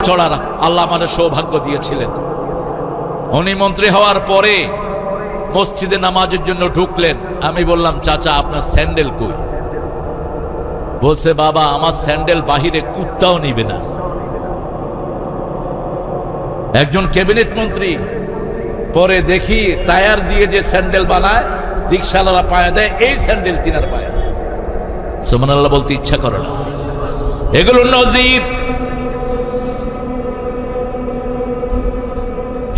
চড়ার আল্লাহ আমাদের সৌভাগ্য দিয়েছিলেন। উনি মন্ত্রী হওয়ার পরে মসজিদে নামাজের জন্য ঢুকলেন। আমি বললাম, চাচা আপনার স্যান্ডেল কই? বলছে, বাবা আমার স্যান্ডেল বাহিরে কুত্তাও নিবে না। একজন ক্যাবিনেট মন্ত্রী, পরে দেখি টায়ার দিয়ে যে স্যান্ডেল বানায় রিকশাওয়ালা পায়ে দেয়, এই স্যান্ডেল তিনার পায়ে। সুবহানাল্লাহ বলতে ইচ্ছা করে না। এগুলো নজির।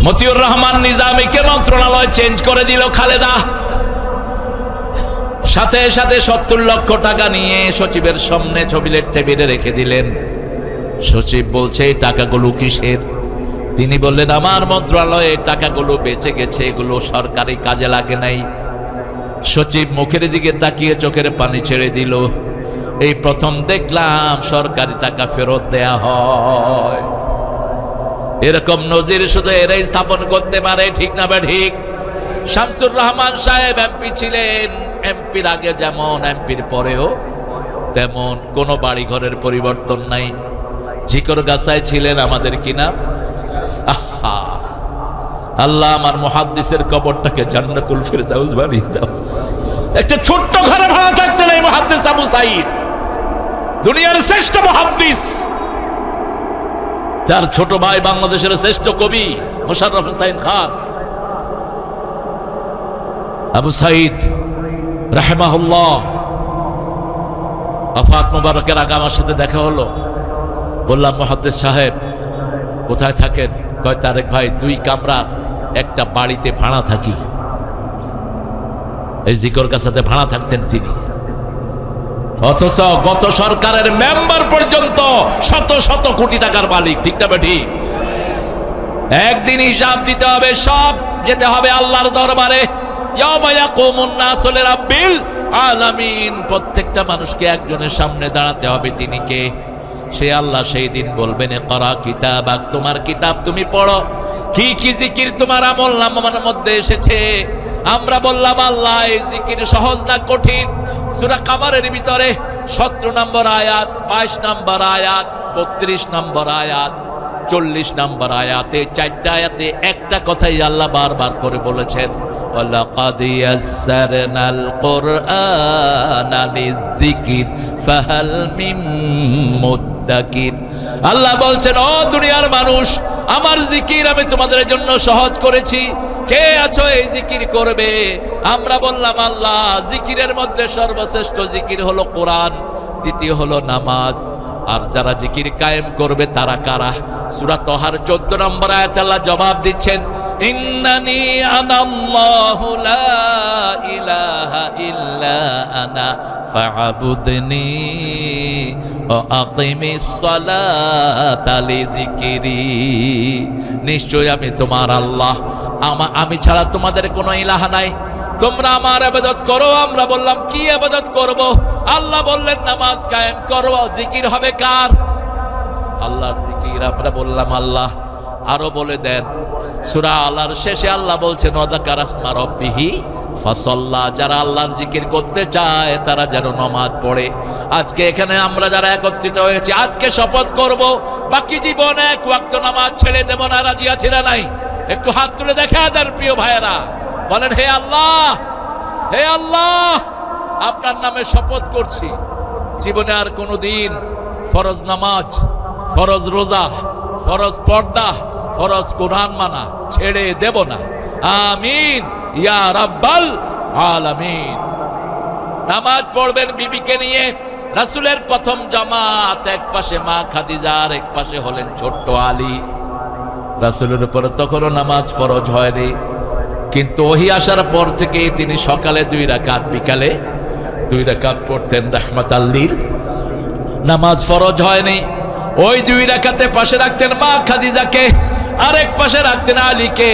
মতিউর রহমান নিজামীকে মন্ত্রণালয় চেঞ্জ করে দিল খালেদা। সাথে সাথে 70 লক্ষ টাকা নিয়ে সচিবের সামনে ছবিলের টেবিলে রেখে দিলেন। সচিব বলছে, এই টাকাগুলো কিসের? তিনি বললেন, আমার মন্ত্রণালয়ে টাকাগুলো বেঁচে গেছে, এগুলো সরকারি কাজে লাগে নাই। সচিব মুখের দিকে তাকিয়ে চোখের পানি ছেড়ে দিল। এই প্রথম দেখলাম সরকারি টাকা ফেরত দেয়া হয়। এরকম নজির শুধু এরাই স্থাপন করতে পারে, ঠিক না ঠিক? শামসুর রহমান সাহেব এমপি ছিলেন। এমপির আগে যেমন, এমপির পরেও তেমন, কোনো বাড়ি ঘরের পরিবর্তন নাই। ঝিকরগাছায় ছিলেন আমাদের কিনা। আহা, আল্লাহ আমার মুহাদ্দিসের কবরটাকে জান্নাতুল ফিরদাউস বানিয়ে দাও। একটা ছোট্ট ঘরে ভাড়া থাকতেন এই মুহাদ্দিস আবু সাঈদ, দুনিয়ার শ্রেষ্ঠ মুহাদ্দিস। তার ছোট ভাই বাংলাদেশের শ্রেষ্ঠ কবি মোশাররফ হোসাইন খান। আবু সাঈদ রাহিমাহুল্লাহ ওফাত মুবারকের আগে আমার সাথে দেখা হলো। বললাম, মুহাদ্দিস সাহেব কোথায় থাকেন? কয়, তারেক ভাই 2 কামরার একটা বাড়িতে ভাড়া থাকি। এই ঝিকরগাছাতে ভাড়া থাকতেন তিনি। অথচ গত সরকারের মেম্বার পর্যন্ত শত শত কোটি টাকার মালিক, ঠিক না ঠিক? একদিন হিসাব দিতে হবে, সব যেতে হবে আল্লাহর দরবারে। ইয়াউমা ইয়াকুমুন নাসু লিরাব্বিল আলামিন। প্রত্যেকটা মানুষকে একজনের সামনে দাঁড়াতে হবে। তিনি কে? সে আল্লাহ। সেই দিন বলবেন, ইকরা কিতাবাক, তোমার কিতাব তুমি পড়ো। কি কি জিকির তোমার আমল নামার মধ্যে এসেছে? আমরা বললাম, আল্লাহ এই জিকির সহজ না কঠিন? সূরা কামারের ভিতরে 17 নম্বর আয়াত, 22 নম্বর আয়াত, 32 নম্বর আয়াত, 40 নম্বর আয়াতে, 4টা আয়াতে একটা কথাই আল্লাহ বারবার করে বলেছেন, ওয়ালাকাদ ইয়াসসারনাল কুরআনা লিযিকির ফাহাল মিন মুদ্দাকির। আল্লাহ বলছেন, ও দুনিয়ার মানুষ, আমার জিকির আমি তোমাদের জন্য সহজ করেছি, কে আছো এই জিকির করবে? আমরা বললাম, আল্লাহ জিকিরের মধ্যে সর্বশ্রেষ্ঠ জিকির হলো কোরআন, দ্বিতীয় হলো নামাজ। আর যারা জিকির কায়েম করবে তারা কারা? সূরা তাহার 14 নম্বর আয়াতে আল্লাহ জবাব দিচ্ছেন, ইন্নানি আনাল্লাহু লা ইলাহা ইল্লা আনা ফা'বুদনি ওয়া আকিমিস সালাতা লিযিকরি। নিশ্চয় আমি তোমার আল্লাহ, আমি ছাড়া তোমাদের কোনো ইলাহ নাই, তোমরা আমার ইবাদত করো। আমরা বললাম, কি ইবাদত করব? আল্লাহ বললেন, নামাজ কায়েম করো। জিকির হবে কার? আল্লাহর জিকির। আমরা বললাম, আল্লাহ আরো বলে দেন। সূরা আলার শেষে আল্লাহ বলছেন, ওয়াযাকারা ইসমা রাব্বিহি ফাসাল্লা। যারা আল্লাহর জিকির করতে চায় তারা যেন নামাজ পড়ে। আজকে এখানে আমরা যারা একত্রিত হয়েছি, আজকে শপথ করব বাকি জীবন 1 ওয়াক্ত নামাজ ছেড়ে দেব না। রাজি আছি না নাই? একটু হাত তুলে দেখা দেন প্রিয় ভাইয়েরা। বলেন, হে আল্লাহ, হে আল্লাহ, আপনার নামে শপথ করছি, জীবনে আর কোনোদিন ফরজ নামাজ, ফরজ রোজা, ফরজ পর্দা, ফরজ কোরআন মানা ছেড়ে দেব না। আমিন ইয়া রাব্বাল আলামিন। নামাজ পড়বেন বিবিকে নিয়ে। রাসূলের প্রথম জামাত, এক পাশে মা খাদিজা আর এক পাশে হলেন ছোট্ট আলী। রাসূলের উপর তখনও নামাজ ফরজ হয়নি, কিন্তু ওহী আসার পর থেকে তিনি সকালে 2 রাকাত, বিকালে 2 রাকাত পড়তেন রাহমাতাল লিল। নামাজ ফরজ হয়নি। ওই 2 রাকাতে পাশে রাখতেন মা খাদিজাকে, আরেক পাশে রাখতেন আলীকে।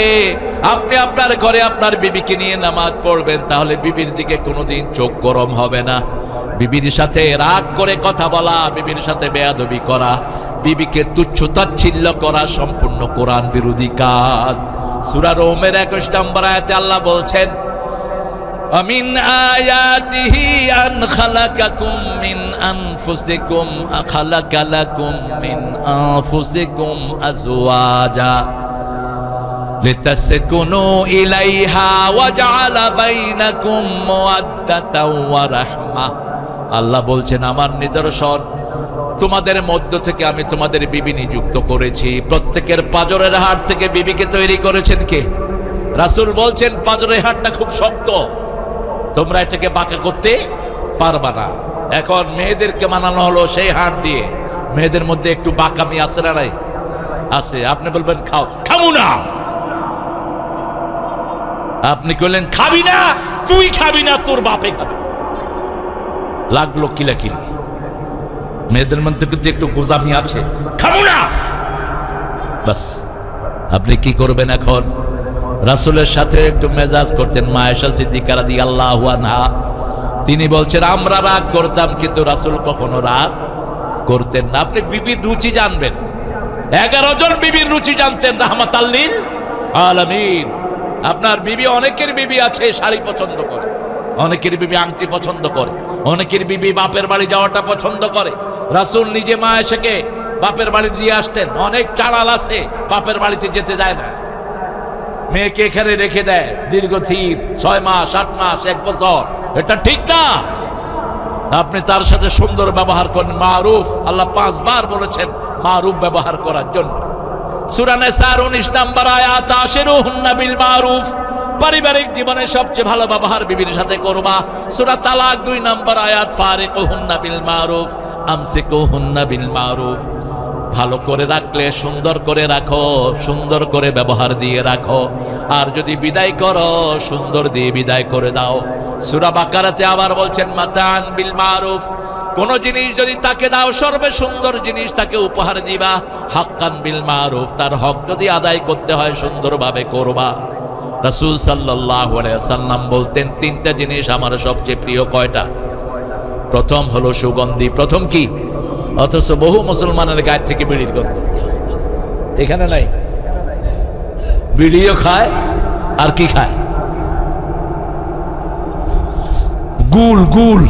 আপনি আপনার ঘরে আপনার বিবিকে নিয়ে নামাজ পড়বেন, তাহলে বিবির দিকে কোনোদিন চোখ গরম হবে না। বিবির সাথে রাগ করে কথা বলা, বিবির সাথে বেয়াদবি করা, বিবিকে তুচ্ছ তাচ্ছিল্য করা সম্পূর্ণ কোরআন বিরোধী কাজ। সূরা রোমের 21 নম্বর আয়াতে আল্লাহ বলছেন, ومن آياته أن خلقكم من أنفسكم خلق لكم من أنفسكم أزواجا لتسكنوا إليها وجعل بينكم مودة ورحمة আল্লাহ বলছেন আমার নিদর্শন তোমাদের মধ্য থেকে আমি তোমাদের বিবি নিযুক্ত করেছি। প্রত্যেকের পাজরের হাড় থেকে বিবিকে তৈরি করেছেন কে? রাসূল বলছেন পাজরের হাড়টা খুব শক্ত, তোমরা এটাকে বাঁকা করতে পারবা না। এখন মেয়েদেরকে মানানো হলো সেই হাড় দিয়ে। মেয়েদের মধ্যে একটু বাঁকামি আছে না নাই? আছে। আপনি বলবেন খাও, খাবো না। আপনি কইলেন খাবি না, তুই খাবি না, তোর বাপে খাবে। লাগলো কিলাকিলি। মেয়েদের মধ্যে কিন্তু একটু গোজামি আছে, খাবো না বাস। আপনি কি করবেন এখন? রাসূলের সাথে একটু মেজাজ করতেন মা আয়েশা সিদ্দিকা রাদিয়াল্লাহু আনহা। তিনি বলছেন আমরা রাগ করতাম, কিন্তু রাসূল কখনো রাগ করতেন না। আপনি বিবির রুচি জানবেন। 11 জন বিবির রুচি জানতেন রাহমাতাল লিল আলামিন। আপনার বিবি, অনেকের বিবি আছে শাড়ি পছন্দ করে, অনেকের বিবি আংটি পছন্দ করে, অনেকের বিবি বাপের বাড়ি যাওয়াটা পছন্দ করে। রাসূল নিজে মা আয়েশাকে বাপের বাড়ি দিয়ে আসতেন। অনেক চাড়াল আছে বাপের বাড়িতে যেতে দেয় না, মেয়েকে এখানে রেখে দেয় দীর্ঘদিন, 6 মাস 8 মাস 1 বছর। এটা ঠিক না। আপনি তার সাথে সুন্দর ব্যবহার করেন, মারুফ। আল্লাহ 5 বার বলেছেন মারুফ ব্যবহার করার জন্য। সূরা নিসার 19 নম্বর আয়াত, আশিরুহুন্না বিল মারুফ। পারিবারিক জীবনে সবচেয়ে ভালো ব্যবহার বিবির সাথে করবা। সূরা তালাক 2 নম্বর আয়াত, ফারিকুহুন্না বিল মারুফ আমসিকুহুন্না বিল মারুফ। ভালো করে রাখলে সুন্দর করে রাখো, সুন্দর করে ব্যবহার দিয়ে রাখো। আর যদি বিদায় করো, সুন্দর দিয়ে বিদায় করে দাও। সূরা বাকারাতে আবার বলছেন মাতান বিল মারুফ। কোন জিনিস যদি তাকে দাও, সর্বে সুন্দর জিনিস তাকে উপহার দিবা। হাক্কান বিল মারুফ, তার হক যদি আদায় করতে হয় সুন্দরভাবে করবা। রাসূল সাল্লাল্লাহু আলাইহি ওয়াসাল্লাম বলতেন 3টা জিনিস আমার সবচেয়ে প্রিয়। কয়টা? প্রথম হলো সুগন্ধি। প্রথম কি? অথচ বহু মুসলমানের গায়ে থেকে বিড়ির গন্ধ এখানে নাই। বিড়িও খায়, আর কি খায়? গুল গুল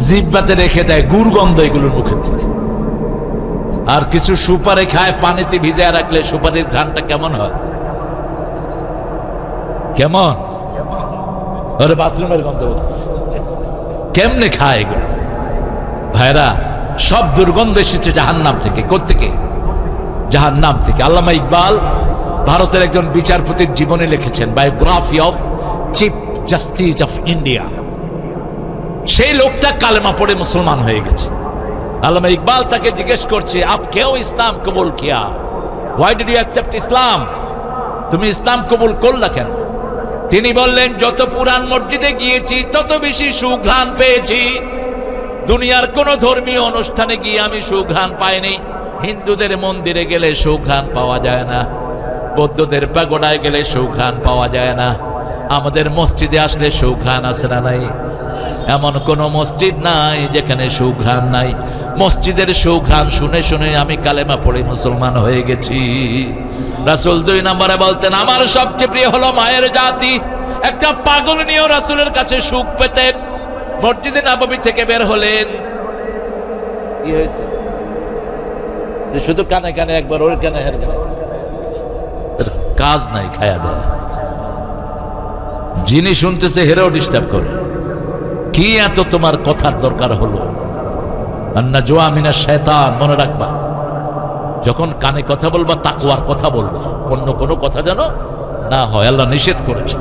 জিহ্বাতে রেখে দেয় গুড় গন্ধ এগুলোর মুখের থেকে। আর কিছু সুপারি খায়, পানিতে ভিজায় রাখলে সুপারির ঘ্রাণটা কেমন হয়? কেমন? ওরে বাথরুমের গন্ধ বলতেছে। কেমনে খায় এগুলো? ভাইরা, সব দুর্গন্ধ এসেছে জাহান্নাম থেকে। কোত্থেকে? জাহান্নাম থেকে। আল্লামা ইকবাল ভারতের একজন বিচারপতির জীবনে লিখেছেন, biography of chief justice of India. সেই লোকটা কালেমা পড়ে মুসলমান হয়ে গেছে। আল্লামা ইকবাল তাকে জিজ্ঞেস করছে, আপ কেউ ইসলাম কবুল কিয়া? Why did you accept Islam? তুমি ইসলাম কবুল করলা কেন? তিনি বললেন, যত পুরান মসজিদে গিয়েছি তত বেশি সুঘ্রাণ পেয়েছি। দুনিয়ার কোন ধর্মীয় অনুষ্ঠানে গিয়ে আমি সুঘ্রাণ পাইনি। হিন্দুদের মন্দিরে গেলে সুঘ্রাণ পাওয়া যায় না, বৌদ্ধদের পাগোড়ায় গেলে সুঘ্রাণ পাওয়া যায় না। আমাদের মসজিদে আসলে সুঘ্রাণ আছে না নাই? এমন কোন মসজিদ নাই যেখানে সুঘ্রাণ নাই। মসজিদের সুঘ্রাণ শুনে শুনে আমি কালেমা পড়ে মুসলমান হয়ে গেছি। রাসূল 2 নম্বরে বলতেন, আমার সবচেয়ে প্রিয় হলো মায়ের জাতি। একটা পাগল নিয়েও রাসূলের কাছে সুখ পেতেন। মসজিদে নববী থেকে বের হলেন, কি হয়েছে? শুধু কানে কানে একবার ওর কানে হের কানে, কাজ নাই, খায়া দেয়। যিনি শুনতেছে হেরেও ডিস্টার্ব করে। কি এত তোমার কথার দরকার হলো? আন্না জোয়া মিনা শয়তান। মনে রাখবা, যখন কানে কথা বলবা তাকওয়ার কথা বলবা, অন্য কোনো কথা যেন না হয়। আল্লাহ নিষেধ করেছে।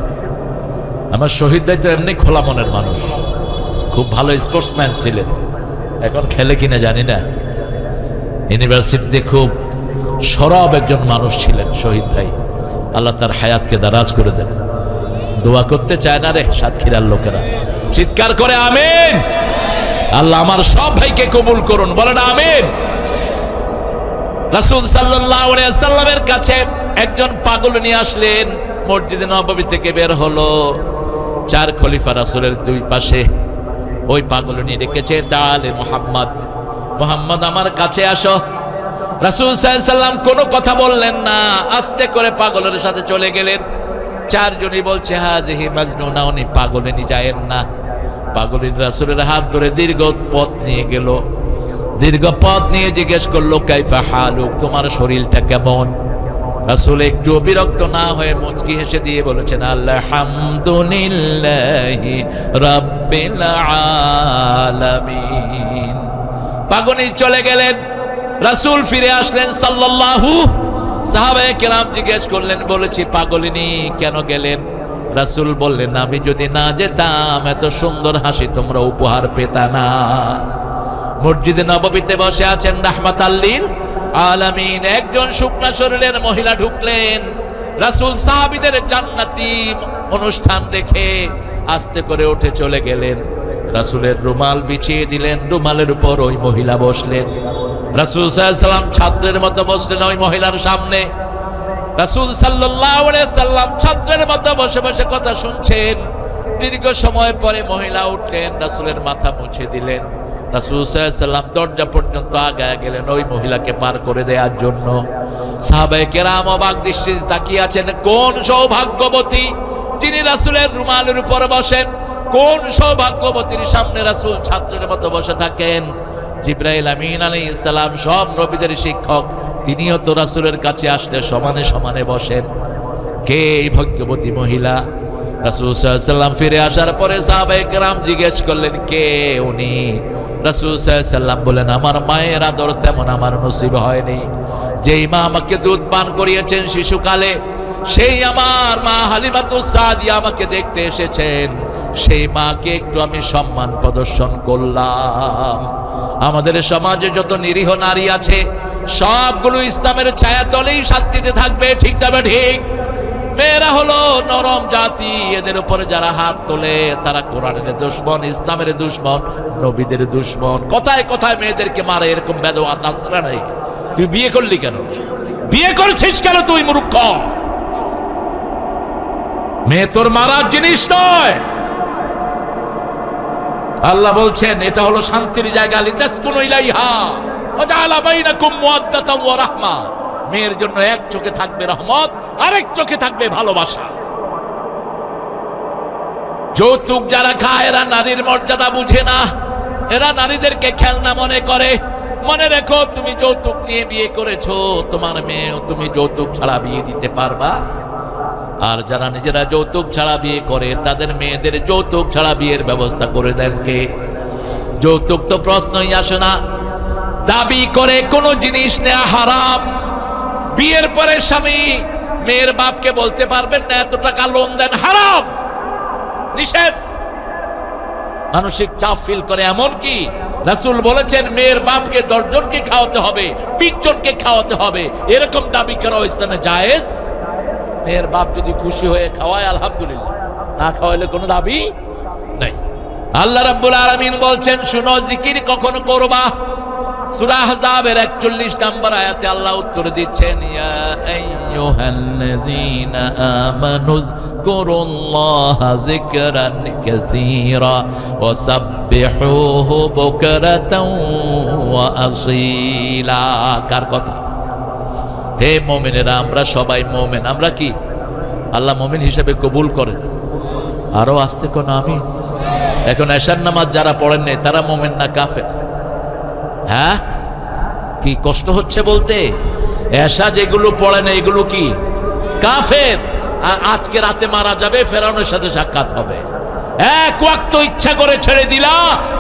আমার শহীদ ভাই তো এমনি খোলা মনের মানুষ, খুব ভালো স্পোর্টসম্যান ছিলেন। এখন খেলে কিনা জানি না। ইউনিভার্সিটিতে খুব সরব একজন মানুষ ছিলেন শহীদ ভাই। আল্লাহ তার হায়াতকে দারাজ করে দেন। দোয়া করতে চায় না রে সাতক্ষীরার লোকেরা? চিৎকার করে আমিন। আল্লাহ আমার সব ভাইকে কবুল করুন, বলেন আমিন। রাসূল সাল্লাল্লাহু আলাইহি ওয়াসাল্লামের কাছে একজন পাগল নিয়ে আসলেন। মসজিদে নববী থেকে বের হলো, 4 খলিফা রাসূলের 2 পাশে। ওই পাগল নিয়ে ডেকেছে, তাআলে মুহাম্মদ, মুহাম্মদ আমার কাছে আসো। রাসূল সাল্লাল্লাহু আলাইহি ওয়াসাল্লাম কোনো কথা বললেন না, আস্তে করে পাগলের সাথে চলে গেলেন। চারজনই বলছে হাজিহি মাজনুনা, উনি পাগলিনী, যায়েন না। পাগলিনী রাসূলের হাত ধরে দীর্ঘ পথ নিয়ে গেল। দীর্ঘ পথ নিয়ে জিজ্ঞেস করলো কাইফা হালুক, তোমার শরীরটা কেমন? রাসূল একটু বিরক্ত না হয়ে মুচকি হেসে দিয়ে বলেছেন আলহামদুলিল্লাহি রাব্বিল আলামিন। পাগলি চলে গেলেন, রাসূল ফিরে আসলেন সাল্লাল্লাহু। সাহাবায়ে কেরাম জিজ্ঞেস করলেন, বলেছি পাগলিনী কেন গেলেন? রাসূল বললেন, আমি যদি না যেতাম এত সুন্দর হাসি তোমরা উপহার পেতা না। মসজিদে নববীতে বসে আছেন রাহমাতাল লিল আলামিন, একজন শুকনা শরীরের মহিলা ঢুকলেন। রাসূল সাহাবীদের জান্নাতি অনুষ্ঠান দেখে আস্তে করে উঠে চলে গেলেন। রাসূলের রুমাল বিছিয়ে দিলেন, রুমালের উপর ওই মহিলা বসলেন। রাসূল সাল্লাল্লাহু আলাইহি সাল্লাম ছাত্রের মতো বসলেন ওই মহিলার সামনে। রাসূল সাল্লাল্লাহু আলাইহি সাল্লাম ছাত্রের মতো বসে বসে কথা শুনছেন। দীর্ঘ সময় পরে মহিলা উঠলেন, রাসূলের মাথা মুছে দিলেন। রাসূল সাল্লাল্লাহু আলাইহি সাল্লাম দরজা পর্যন্ত আগায় গেলেন ওই মহিলাকে পার করে দেওয়ার জন্য। সাহাবায়ে কেরাম অবাক দৃষ্টিতে তাকিয়ে আছেন, কোন সৌভাগ্যবতী যিনি রাসূলের রুমালের উপর বসেন, কোন সৌভাগ্যবতীর সামনে রাসূল ছাত্রের মতো বসে থাকেন। জিবরাইল আমিন আলাইহিস সালাম সব নবীদের শিক্ষক, তিনিও তো রাসূলের কাছে আসলে সমানে সমানে বসেন। কে এই ভাগ্যবতী মহিলা? রাসূল সাল্লাল্লাহু আলাইহি সাল্লাম ফিরে আসার পরে সাহাবায়ে কেরাম জিজ্ঞেস করলেন, কে উনি? রাসূল সাল্লাল্লাহু আলাইহি সাল্লাম বলেন, আমার মায়ের আদর তেমন আমার নসিব হয়নি। যেই মা আমাকে দুধ পান করিয়েছেন শিশুকালে, সেই আমার মা হালিমাতুস সাদিয়া আমাকে দেখতে এসেছেন। সেই মাকে একটু আমি সম্মান প্রদর্শন করলাম। আমাদের সমাজে যত নিরীহ নারী আছে সবগুলো ইসলামের ছায়াতলেই শান্তিতে থাকবে, ঠিক তবে ঠিক। মেয়েরা হলো নরম জাতি, এদের উপরে যারা হাত তোলে তারা কোরআনের দুশমন, ইসলামের দুশমন, নবীদের দুশমন। কথায় কথায় মেয়েদেরকে মারে, এরকম বেদওয়াত আসরা নাই। তুই বিয়ে করলি কেন? বিয়ে করছিস কেন তুই মূর্খ? মেয়ে তোর মারার জিনিস নয়। আল্লাহ বলছেন এটা হলো শান্তির জায়গা, লিতাসকুনু ইলাইহা ওয়া জাআলা বাইনাকুম মুওয়াদ্দাতাও ওয়া রাহমা। মেয়ের জন্য এক চোখে থাকবে রহমত, আরেক চোখে থাকবে ভালোবাসা। যৌতুক যারা খায় এরা নারীর মর্যাদা বুঝে না, এরা নারীদেরকে খেলনা মনে করে। মনে রেখো, তুমি যৌতুক নিয়ে বিয়ে করেছো, তোমার মেয়েও তুমি যৌতুক ছাড়া বিয়ে দিতে পারবা? আর যারা নিজেরা যৌতুক ছাড়া বিয়ে করে তাদের মেয়েদের যৌতুক ছাড়া বিয়ের ব্যবস্থা করে দেন কে? যৌতুক তো প্রশ্নই আসে না। দাবি করে কোনো জিনিস নেওয়া হারাম। বিয়ের পরে স্বামী মেয়ের বাপকে বলতে পারবেন না এত টাকা লোন দেন, হারাম, নিষেধ। মানসিক চাপ ফিল করে, এমন কি রাসূল বলেছেন মেয়ের বাপকে 10 জনকে খাওয়াতে হবে, 20 জনকে খাওয়াতে হবে, এরকম দাবি করা ইসলামে জায়েজ? মেয়ের বাপ যদি খুশি হয়ে খাওয়ায় আলহামদুলিল্লাহ, না খাওয়াইলে কোনো দাবি নাই। আল্লাহ রাব্বুল আলামিন বলছেন, শুনো জিকির কখন করবা? সূরা আহজাবের 41 নম্বর আয়াতে আল্লাহ উত্তর দিচ্ছেন, ইয়া আইয়ুহাল্লাযীনা আমানু যকুরুল্লাহা যিকরান কাসীরা ওয়া সাব্বিহুহু বুকরাতাও ওয়া আসীলা। কার কথা? হে মুমিনেরা, আমরা সবাই মুমিন। আমরা কি আল্লাহ মুমিন হিসেবে কবুল করেন? আরো আস্তে কোন আমিন। এখন এশার নামাজ যারা পড়েন নাই তারা মুমিন না কাফের? হ্যাঁ, কি কষ্ট হচ্ছে বলতে? এশা যেগুলো পড়ে না এগুলো কি কাফের? আজকে রাতে মারা যাবে, ফেরাউনের সাথে সাক্ষাৎ হবে, এক ওয়াক্ত ইচ্ছা করে ছেড়ে দিলা,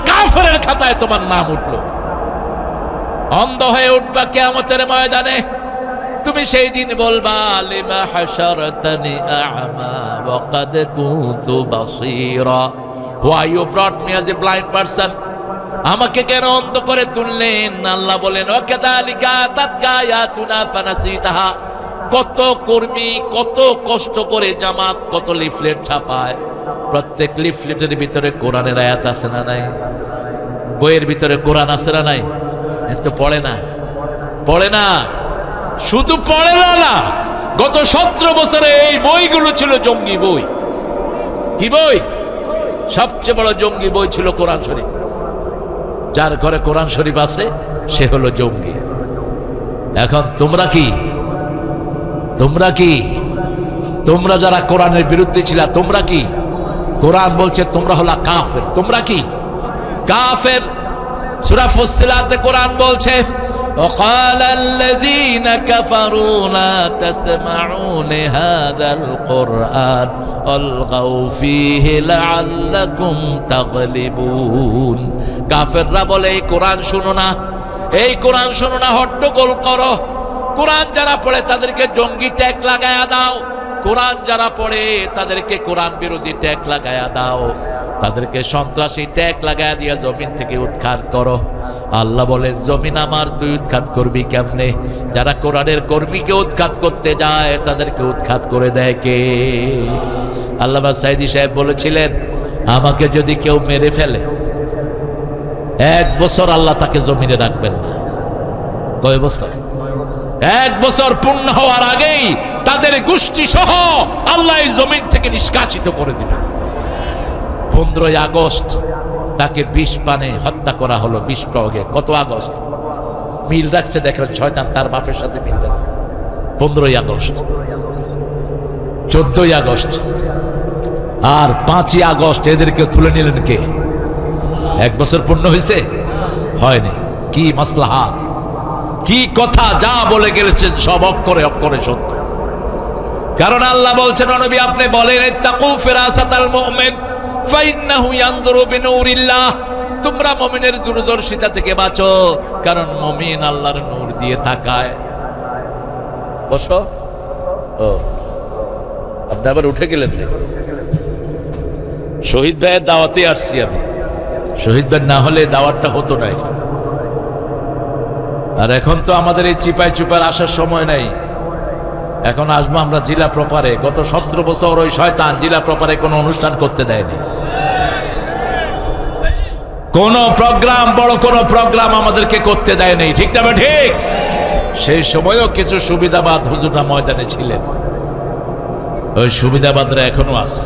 কাফেরের খাতায় তোমার নাম উঠলো। অন্ধ হয়ে উঠবা কিয়ামতের ময়দানে। তুমি সেই দিন বলবা, লিমা হাশারতানি আ'মা ওয়া ক্বাদ কুনতু বাসীরা, why you brought me as a blind person? আমাকে কেন অন্ধ করে তুললেন? আল্লাহ বলেন, ওয়াকাযালিকা আতাতকা আয়াতুনা ফানাসিতাহা। কত কর্মী, কত কষ্ট করে জামাত, কত লিফলেট ছাপায়, প্রত্যেক লিফলেটের ভিতরে কোরআনের আয়াত আছে না নাই? বইয়ের ভিতরে কোরআন আছে না নাই? তো পড়ে না, পড়ে না, শুধু পড়ে না। গত 17 বছরে এই বইগুলো ছিল জঙ্গি বই। কি বই? সবচেয়ে বড় জঙ্গি বই ছিল কোরআন শরীফ। যার ঘরে কোরআন শরীফ আছে সে হলো জঙ্গি। এখন তোমরা কি তোমরা যারা কোরআনের বিরুদ্ধে ছিলা তোমরা কি? কোরআন বলছে তোমরা হলা কাফের। তোমরা কি? কাফের। সূরা ফুসসিলাতে কোরআন বলছে وقال الذين كفروا لا تسمعوا لهذا القرآن والغوا فيه لعلكم تغلبون। কাফেররা বলে এই কোরআন শুনো না, এই কোরআন শুনো না, হট্টগোল করো। কোরআন যারা পড়ে তাদেরকে জঙ্গি ট্যাগ লাগায়া দাও, কোরআন যারা পড়ে তাদেরকে কোরআন বিরোধী ট্যাগ লাগায়া দাও, তাদেরকে সন্ত্রাসী ট্যাগ লাগায়া দিয়া জমিন থেকে উৎখাত করো। আল্লাহ বলেন জমিন আমার, তুই উৎখাত করবি কেমনে? যারা কোরআনের কর্মীকে উৎখাত করতে যায় তাদেরকে উৎখাত করে দেয় কে? আল্লামা সাঈদী সাহেব বলেছিলেন আমাকে যদি কেউ মেরে ফেলে 1 বছর আল্লাহ তাকে জমিনে রাখবেন না। কয় বছর? 1 বছর পূর্ণ হওয়ার আগেই তাদের গোষ্ঠী সহ আল্লাহ এই জমিন থেকে নিষ্কাশিত করে দিবেন। 15 আগস্ট তাকে 20 পানে হত্যা করা হলো, 20 প্রয়োগে। কত আগস্ট? মিল রাখছে দেখেন, শয়তান তার বাপের সাথে মিল রাখছে। 15 আগস্ট, 14 আগস্ট আর 5 আগস্ট এদেরকে তুলে নিলেন কে? 1 বছর পূর্ণ হয়েছে? হয়নি। কি মাসলাহাত, কি কথা, যা বলে গেলেছেন সব অক্ষরে অক্ষরে সত্য। কারণ আল্লাহ বলছেন নবী আপনি বলেন ইত্তাকু ফিরাসাতাল মুমিন ফাইন্নাহু ইয়ানজুরু বিনূরিল্লাহ, তোমরা মুমিনের দূরদর্শিতা থেকে বাঁচো, কারণ মুমিন আল্লাহর নূর দিয়ে তাকায়। বসো। ও আপনি আবার উঠে গেলেন? শহীদ ভাইয়ের দাওয়াতে আসছি আমি। শহীদ ভাই না হলে দাওয়াতটা হতো না। আর এখন তো আমাদের এই চিপায় চুপার আসার সময় নাই। এখন আসবো আমরা জেলা প্রপারে। গত 17 বছর ওই শয়তান জেলা প্রপারে কোনো অনুষ্ঠান করতে দেয়নি। কোন প্রোগ্রাম, বড় কোন প্রোগ্রাম আমাদেরকে করতে দেয়নি। ঠিক না? ঠিক। সেই সময়ও কিছু সুবিধাবাদ হুজুররা ময়দানে ছিলেন, ওই সুবিধাবাদরা এখনো আছে।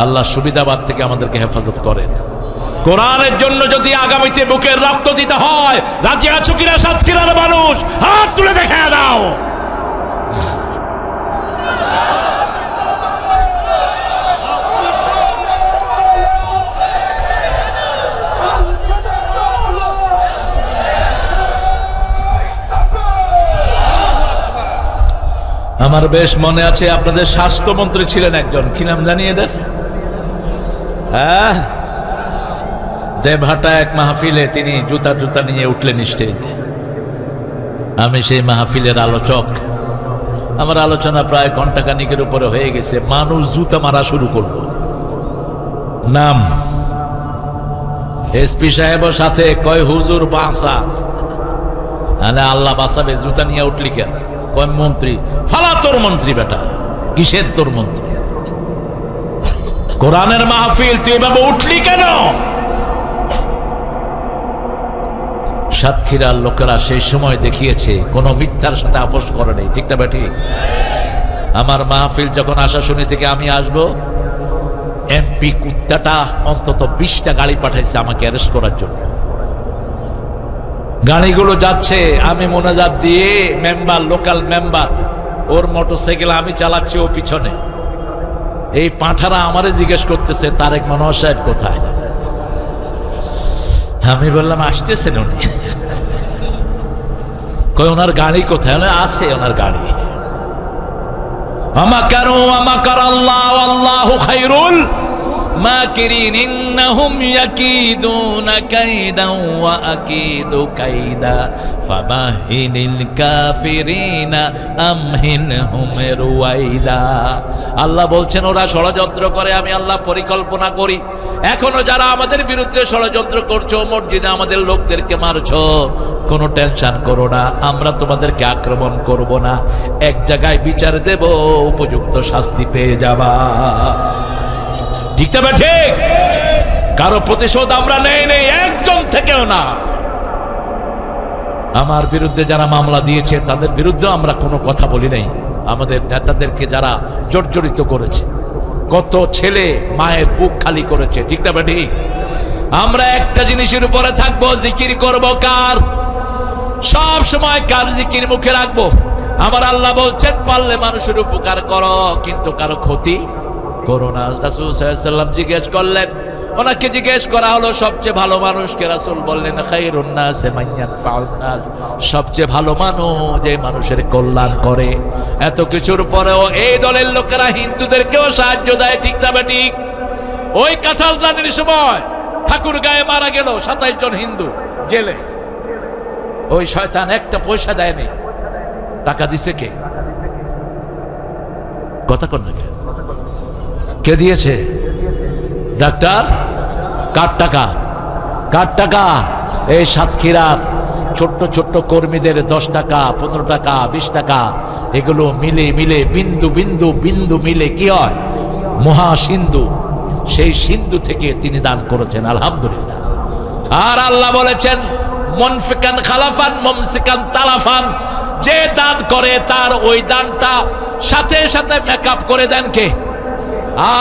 আল্লাহ সুবিধাবাদ থেকে আমাদেরকে হেফাজত করেন। কোরআনের জন্য যদি আগামীতে বুকের রক্ত দিতে হয়, রাজি আছো কিনা সাতক্ষীরার মানুষ? হাত তুলে দেখা দাও। আমার বেশ মনে আছে আপনাদের স্বাস্থ্যমন্ত্রী ছিলেন একজন, কি নাম জানি এদের? হ্যাঁ, দেবহাটা এক মাহফিলে তিনি জুতা নিয়ে উঠলেন স্টেজে। আমি সেই মাহফিলের আলোচক। আমার আলোচনা প্রায় ঘন্টাখানিকের উপরে হয়ে গেছে। মানুষ জুতা মারা শুরু করলো। নাম এসপি সাহেবের সাথে কয় হুজুর বাঁচা। আল্লাহ বাঁচাবে, জুতা নিয়ে উঠলি কেন? কয় মন্ত্রী। ফালা তোর মন্ত্রী বেটা। কিসের তোর মন্ত্রী? কোরআনের মাহফিল, তুই এভাবে উঠলি কেন? সাতক্ষীরার লোকেরা সেই সময় দেখিয়েছে কোন মিথ্যার সাথে আপোষ করে নেই। ঠিক না ঠিক? আমার মাহফিল যখন আশাশুনি থেকে আমি আসবো, এমপি কুত্তাটা অন্তত 20টা গাড়ি পাঠাইছে আমাকে অ্যারেস্ট করার জন্য। গাড়িগুলো যাচ্ছে, আমি মোনাজাত দিয়ে মেম্বার, লোকাল মেম্বার, ওর মোটরসাইকেল আমি চালাচ্ছি, ও পিছনে। এই পাঁঠারা আমারে জিজ্ঞেস করতেছে তারেক মনোহর সাহেব কোথায়? আমি বললাম আসতেছেন উনি। কই ওনার গাড়ি কোথায়? আছে ওনার গাড়ি। আমাকারু আমাকার আল্লাহ আল্লাহু খায়রুল মাকিরিন ইন্নাহুম ইয়াকিদুনা কাইদা ওয়া আকিদু কাইদা ফামাহিনিল কাফিরিনা আমহিনহুম রুয়াইদা। আল্লাহ বলছেন ওরা ষড়যন্ত্র করে, আমি আল্লাহ পরিকল্পনা করি। এখনো যারা আমাদের বিরুদ্ধে ষড়যন্ত্র করছো, মসজিদে আমাদের লোকদেরকে মারছো, কোনো টেনশন করো না, আমরা তোমাদেরকে আক্রমণ করব না। এক জায়গায় বিচার দেব, উপযুক্ত শাস্তি পেয়ে যাবা। ঠিক না ঠিক? কারো প্রতিশোধ আমরা নেই, একজন থেকেও না। আমার বিরুদ্ধে যারা মামলা দিয়েছে তাদের বিরুদ্ধে আমরা কোনো কথা বলি নাই। আমাদের নেতাদেরকে যারা জর্জরিত করেছে, কত ছেলে মায়ের বুক খালি করেছে। ঠিক না ঠিক? আমরা একটা জিনিসের উপরে থাকবো, জিকির করব কার? সব সময় কার জিকির মুখে রাখবো? আমার আল্লাহ বলছেন পারলে মানুষের উপকার করো, কিন্তু কারো ক্ষতি করো না। রাসূল সাল্লাল্লাহু আলাইহি ওয়াসাল্লাম জিজ্ঞেস করলেন, ওনাকে জিজ্ঞেস করা হলো সবচেয়ে ভালো মানুষকে। রাসূল বললেন খায়রুন নাস মান ইয়ানফাউন নাস, সবচেয়ে ভালো মানুষ যে মানুষের কল্যাণ করে। এত কিছুর পরেও এই দলের লোকেরা হিন্দুদেরকেও সাহায্য দেয়, ঠিক না ঠিক? ওই কাঁঠাল রানীর সময় ঠাকুর গায়ে মারা গেল 27 জন হিন্দু জেলে, ওই শয়তান একটা পয়সা দেয়নি। টাকা দিছে কে? কথা কন না, কে দিয়েছে? ডাক্তার। কার টাকা? কার টাকা? এই সাতক্ষীরার ছোট্ট ছোট্ট কর্মীদের 10 টাকা, 15 টাকা, 20 টাকা, এগুলো মিলে মিলে বিন্দু বিন্দু বিন্দু মিলে কি হয়? মহাসিন্ধু। সেই সিন্ধু থেকে তিনি দান করেছেন, আলহামদুলিল্লাহ। আর আল্লাহ বলেছেন মুনফিকান খালাফান মুমসিকান তালাফান, যে দান করে তার ওই দানটা সাথে সাথে মেকআপ করে দেন কে?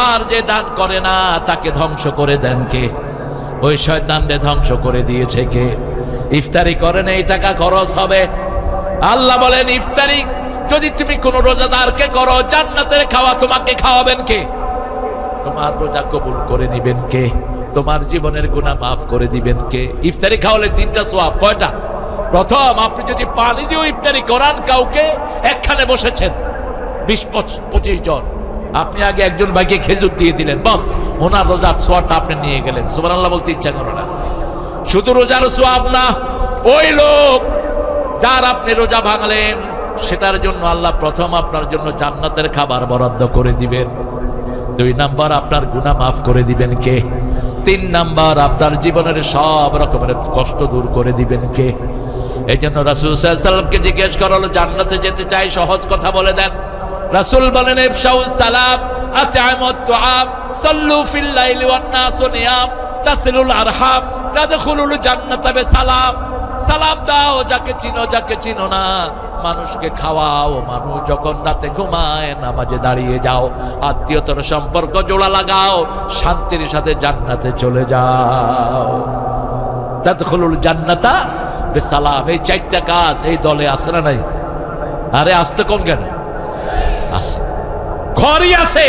আর যে দান করে না তাকে ধ্বংস করে দেন কে? ওই শয়তানকে ধ্বংস করে দিয়েছে কে? ইফতারি করেন, এই টাকা খরচ হবে। আল্লাহ বলেন ইফতারি যদি তুমি কোন রোজাদারকে করো, জান্নাতের খাওয়া তোমাকে খাওয়াবেন কে? তোমার রোজা কবুল করে নিবেন কে? তোমার জীবনের গুনাহ মাফ করে দিবেন কে? ইফতারি খাওয়ালে 3টা সওয়াব। কয়টা? প্রথম, আপনি যদি পানি দিয়ে ইফতারি করান কাউকে, একখানে বসেছেন 20-25 জন, আপনি আগে একজন ভাইকে খেজুর দিয়ে দিলেন, বাস ওনার রোজার সোয়াবটা আপনি নিয়ে গেলেন। সুবহানাল্লাহ বলতে ইচ্ছা করে না? শুধু রোজার সোয়াব না, ওই লোক যার আপনি রোজা ভাঙলেন সেটার জন্য আল্লাহ প্রথম আপনার জন্য জান্নাতের খাবার বরাদ্দ করে দিবেন। 2 নাম্বার, আপনার গুনাহ মাফ করে দিবেন কে? 3 নাম্বার, আপনার জীবনের সব রকমের কষ্ট দূর করে দিবেন কে? এই জন্য রাসূল সাল্লাল্লাহু আলাইহি ওয়াসাল্লামকে জিজ্ঞেস করা হলো, জান্নাতে যেতে চাই, সহজ কথা বলে দেন। রাসূল বলেন ইফশাউস সালাম, আত'আমুত তুআম, সাল্লু ফিল লাইলি ওয়ান নাসু নিয়াম, তাসিলুল আরহাম, তাদখুলুল জান্নাতা বিসালাম। সালাম দাও যাকে চিনো, যাকে চিনো না, মানুষকে খাওয়াও, মানুষ যখন রাতে ঘুমায় নামাজে দাঁড়িয়ে যাও, আত্মীয়তার সম্পর্ক জোড়া লাগাও, শান্তির সাথে জান্নাতে চলে যাও। তাদখুলুল জান্নাতা বিসালাম। এই 4টা কাজ এই দলে আছে না নাই? আরে আসতে কোন কেন আছে? ঘরই আছে।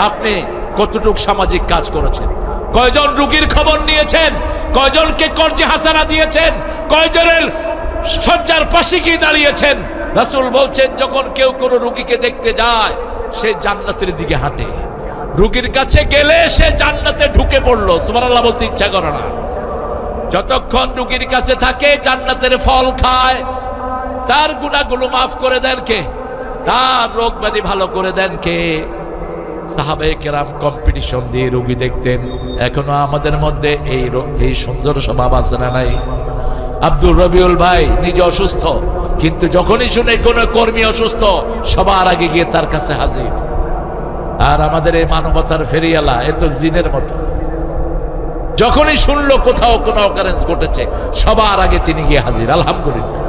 আপনি কতটুক সামাজিক কাজ করেছেন? কয়জন রোগীর খবর নিয়েছেন? কয়জনকে কর্জে হাসানা দিয়েছেন? কয়জনের শয্যার পাশে গিয়ে দাঁড়িয়েছেন? রাসূল বলছেন যখন কেউ কোনো রোগীকে দেখতে যায় সে জান্নাতের দিকে হাঁটে, রোগীর কাছে গেলে সে জান্নাতে ঢুকে পড়লো। সুবহানাল্লাহ বলতে ইচ্ছা করে না? যতক্ষণ রোগীর কাছে থাকে জান্নাতের ফল খায়। তার গুনাহগুলো মাফ করে দেন কে? তার রোগ ব্যাধি ভালো করে দেন কে? সাহাবায়ে কেরাম কম্পিটিশন দিয়ে রোগী দেখতেন। এখনো আমাদের মধ্যে এই সুন্দর স্বভাব আছে না নাই? আব্দুর রবিউল ভাই নিজে অসুস্থ, কিন্তু যখনই শুনে কোনো কর্মী অসুস্থ সবার আগে গিয়ে তার কাছে হাজির। আর আমাদের এই মানবতার ফেরিয়ালা এ তো জিনের মতো, যখনই শুনলো কোথাও কোনো অকারেন্স ঘটেছে সবার আগে তিনি গিয়ে হাজির। আলহামদুলিল্লাহ।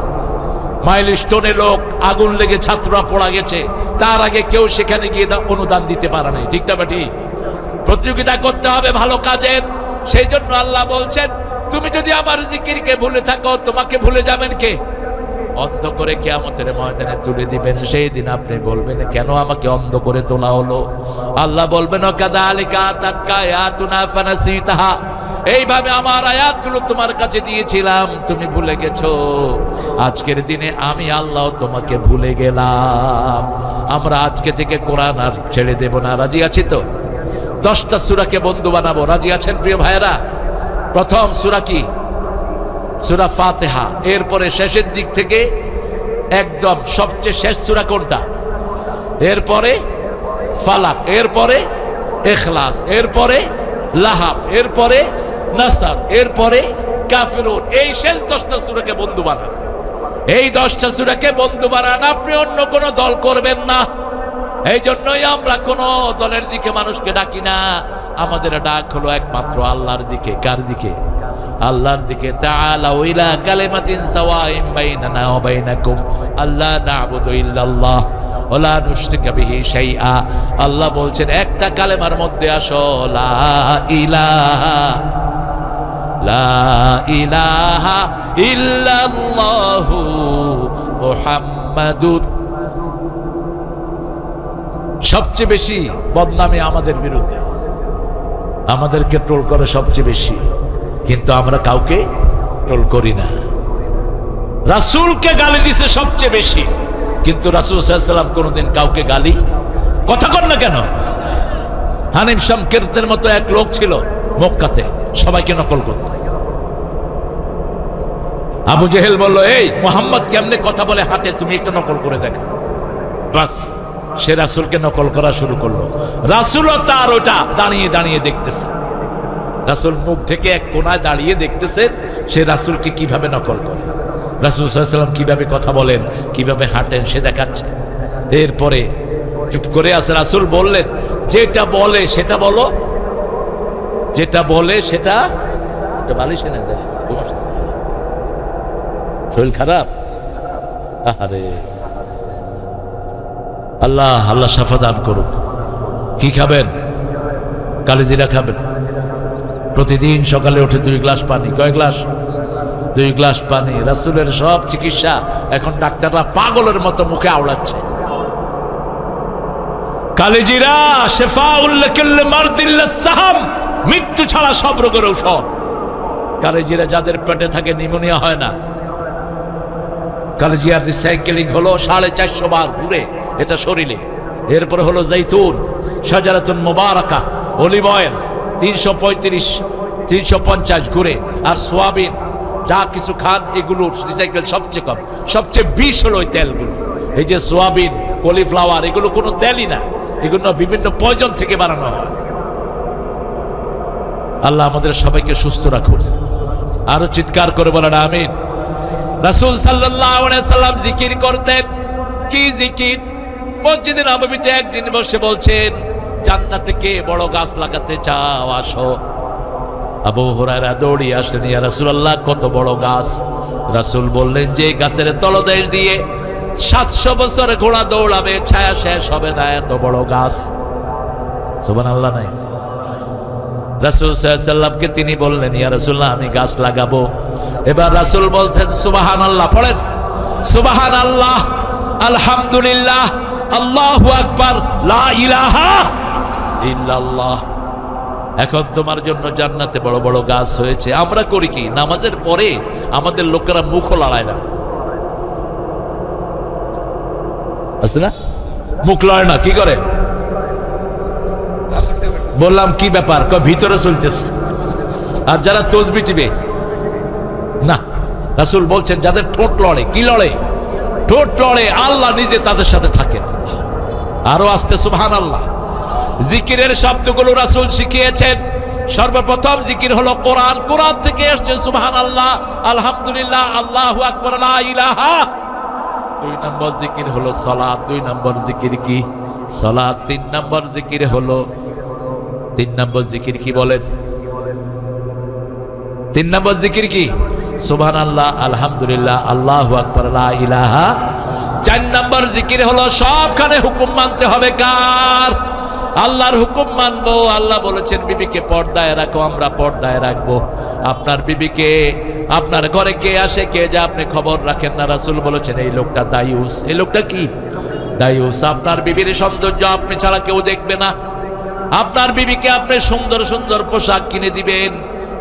মাইলস্টোনে লোক আগুন লেগে ছাত্ররা পড়া গেছে, তার আগে কেউ সেখানে গিয়ে অনুদান দিতে পারে নাই, ঠিক না ঠিক? প্রতিযোগিতা করতে হবে ভালো কাজের। সেই জন্য আল্লাহ বলছেন তুমি যদি আমার জিকিরকে ভুলে থাকো তোমাকে ভুলে যাবেন কে? অন্ধ করে কিয়ামতের ময়দানে তুলে দিবেন। সেই দিন আপনি বলবেন কেন আমাকে অন্ধ করে তোলা হলো? আল্লাহ বলবেন কাযালিকা আতাতকা আয়াতুনা ফানাসিতাহা, এইভাবে আমার আয়াতগুলো তোমার কাছে দিয়েছিলাম, তুমি ভুলে গেছো। আজকের দিনে আমি আল্লাহ তোমাকে ভুলে গেলাম। আমরা আজকে থেকে কোরআন আর ছেড়ে দেব না। রাজি আছি তো? 10টা সূরাকে বন্ধু বানাবো। রাজি আছেন প্রিয় ভাইয়েরা? প্রথম সূরা কি? সূরা ফাতিহা। এরপরে শেষের দিক থেকে একদম সবচেয়ে শেষ সূরা কোনটা? এরপরে ফালাক, এরপরে ইখলাস, এরপরে লাহাব, এরপরে নাসার, এরপরে কাফিরুন। এই শেষ 10টা সূরাকে বন্ধু বানান। এই 10টা সূরাকে বন্ধু বানান, আপনি অন্য কোনো দল করবেন না। এই জন্যই আমরা কোন দলের দিকে মানুষকে ডাকি না। আমাদের ডাক হলো একমাত্র আল্লাহর দিকে। কার দিকে? আল্লাহর দিকে। তাআলাউ ইলা কালিমাতিন সাওয়াইন বাইনানা ওয়া বাইনাকুম আল্লা না'বুদু ইল্লাল্লাহ ওয়া লা নুশরিকা বিহি শাইআ। আল্লাহ বলছেন একটা কালেমার মধ্যে আসো, লা ইলাহা ইল্লাল্লাহু মুহাম্মাদুর সবচেয়ে বেশি বদনামে আমাদের বিরুদ্ধে, আমাদেরকে ট্রোল করে সবচেয়ে বেশি, কিন্তু আমরা কাউকে ট্রোল করি না। রাসূলকে গালি দিছে সবচেয়ে বেশি, কিন্তু রাসূল সাল্লাল্লাহু আলাইহি ওয়াসাল্লাম কোনোদিন কাউকে গালি কথা কর না কেন? হানিফ শামকিরদের মতো এক লোক ছিল মক্কাতে, সবাইকে নকল করত। আবু জেহেল বলল, এই মুহাম্মদ কেমনে কথা বলে হাঁটে, তুমি একটু নকল করে দেখো। বাস, সে রাসূলকে নকল করা শুরু করলো। রাসূলও তার ওটা দাঁড়িয়ে দাঁড়িয়ে দেখতেছে। রাসূল মুখ থেকে এক কোনায় দাঁড়িয়ে দেখতেছেন সে রাসূলকে কিভাবে নকল করে, রাসূল সাল্লাল্লাহু আলাইহি ওয়াসাল্লাম কিভাবে কথা বলেন, কিভাবে হাঁটেন সে দেখাচ্ছে। এরপরে চুপ করে আছে। রাসূল বললেন, যেটা বলে সেটা বলো, যেটা বলে সেটা বালিশ এনে দেয়। শরীর খারাপ, আরে আল্লাহ আল্লাহ শাফা দান করুক। কি খাবেন? কালিজিরা খাবেন। প্রতিদিন সকালে উঠে 2 গ্লাস পানি। কয় গ্লাস? 2 গ্লাস পানি। রাসূলের সব চিকিৎসা এখন ডাক্তাররা পাগলের মতো মুখে আওড়াচ্ছে। কালিজিরা শিফাউল লিকুল্লি মারদিন লিসসাহাম, মৃত্যু ছাড়া সব রোগের ঔষধ। কালিজিরা যাদের পেটে থাকে নিউমোনিয়া হয় না। কালিজিরার রিসাইকেলিং হলো 450 বার ঘুরে এটা শরীরে। এরপরে হলো জৈতুন, শাজারাতুন মুবারাকা, অলিভ অয়েল 335 350 ঘুরে, আর সোয়াবিন যা কিছু খান এগুলোর রিসাইকেল সবচেয়ে কম। সবচেয়ে বিষ হলো ওই তেলগুলো। এই যে সোয়াবিন, কলিফ্লাওয়ার, এগুলো কোনো তেলই না, এগুলো বিভিন্ন পয়জন থেকে বানানো হয়। আল্লাহ আমাদের সবাইকে সুস্থ রাখুন। আরো চিৎকার করে বলেন আমিন। রাসূল সাল্লাল্লাহু আলাইহি সাল্লাম জিকির করতেন। কি জিকির? মসজিদে নববীতে একদিন বসে বলছেন, জান্নাতে কে বড় গাছ লাগাতে চাও আসো। আবু হুরায়রা দৌড়িয়ে আসলেন, ইয়া রাসূলুল্লাহ কত বড় গাছ? রাসূল বললেন, যে গাছের তলদেশ দিয়ে 700 বছর ঘোড়া দৌড়াবে, ছায়া শেষ হবে না, এত বড় গাছ। সুবহানাল্লাহ নাই? রাসূল সাল্লাল্লাহু আলাইহি ওয়াসাল্লামকে তিনি বললেন, ইয়া রাসূলুল্লাহ আমি গাছ লাগাবো। এবার রাসূল বলতেন সুবহানাল্লাহ, পড়েন সুবহানাল্লাহ, আলহামদুলিল্লাহ, আল্লাহু আকবার, লা ইলাহা ইল্লাল্লাহ। এখন তোমার জন্য জান্নাতে বড় বড় গাছ হয়েছে। আমরা করি কি? নামাজের পরে আমাদের লোকেরা মুখও লড়ায় না, আছে না? মুখ লড়ে না, কি করে? বললাম কি ব্যাপার? ভিতরে চলতেছে। আর যারা তসবিহ টিপে না, রাসূল বলছেন যাদের ঠোঁট লড়ে, কি লড়ে? ঠোঁট লড়ে, আল্লাহ নিজে তাদের সাথে থাকেন। আরো আসতে সুবহানাল্লাহ। জিকিরের শব্দগুলো রাসূল শিখিয়েছেন। সর্বপ্রথম জিকির হলো কোরআন, কোরআন থেকে এসেছে সুবহানাল্লাহ, আলহামদুলিল্লাহ, আল্লাহু আকবার, লা ইলাহা। 2 নম্বর জিকির হলো সালাত। 2 নম্বর জিকির কি? সালাত। 3 নম্বর জিকির হলো, 3 নম্বর জিকির কি বলেন? 3 নম্বর জিকির কি? সুবহানাল্লাহ, আলহামদুলিল্লাহ, আল্লাহু আকবার, লা ইলাহা। 4 নম্বর জিকির হলো সবখানে হুকুম মানতে হবে কার? আল্লাহর হুকুম মানবো। আল্লাহ বলেছেন বিবিকে পর্দায় রাখো, আমরা পর্দায় রাখবো। আপনার বিবিকে, আপনার ঘরে কে আসে কে যা আপনি খবর রাখেন না। রাসূল বলেছেন এই লোকটা দায়ুস। এই লোকটা কি? দায়ুস। আপনার বিবির সৌন্দর্য আপনি ছাড়া কেউ দেখবে না। আপনার বিবিকে আপনি সুন্দর সুন্দর পোশাক কিনে দিবেন,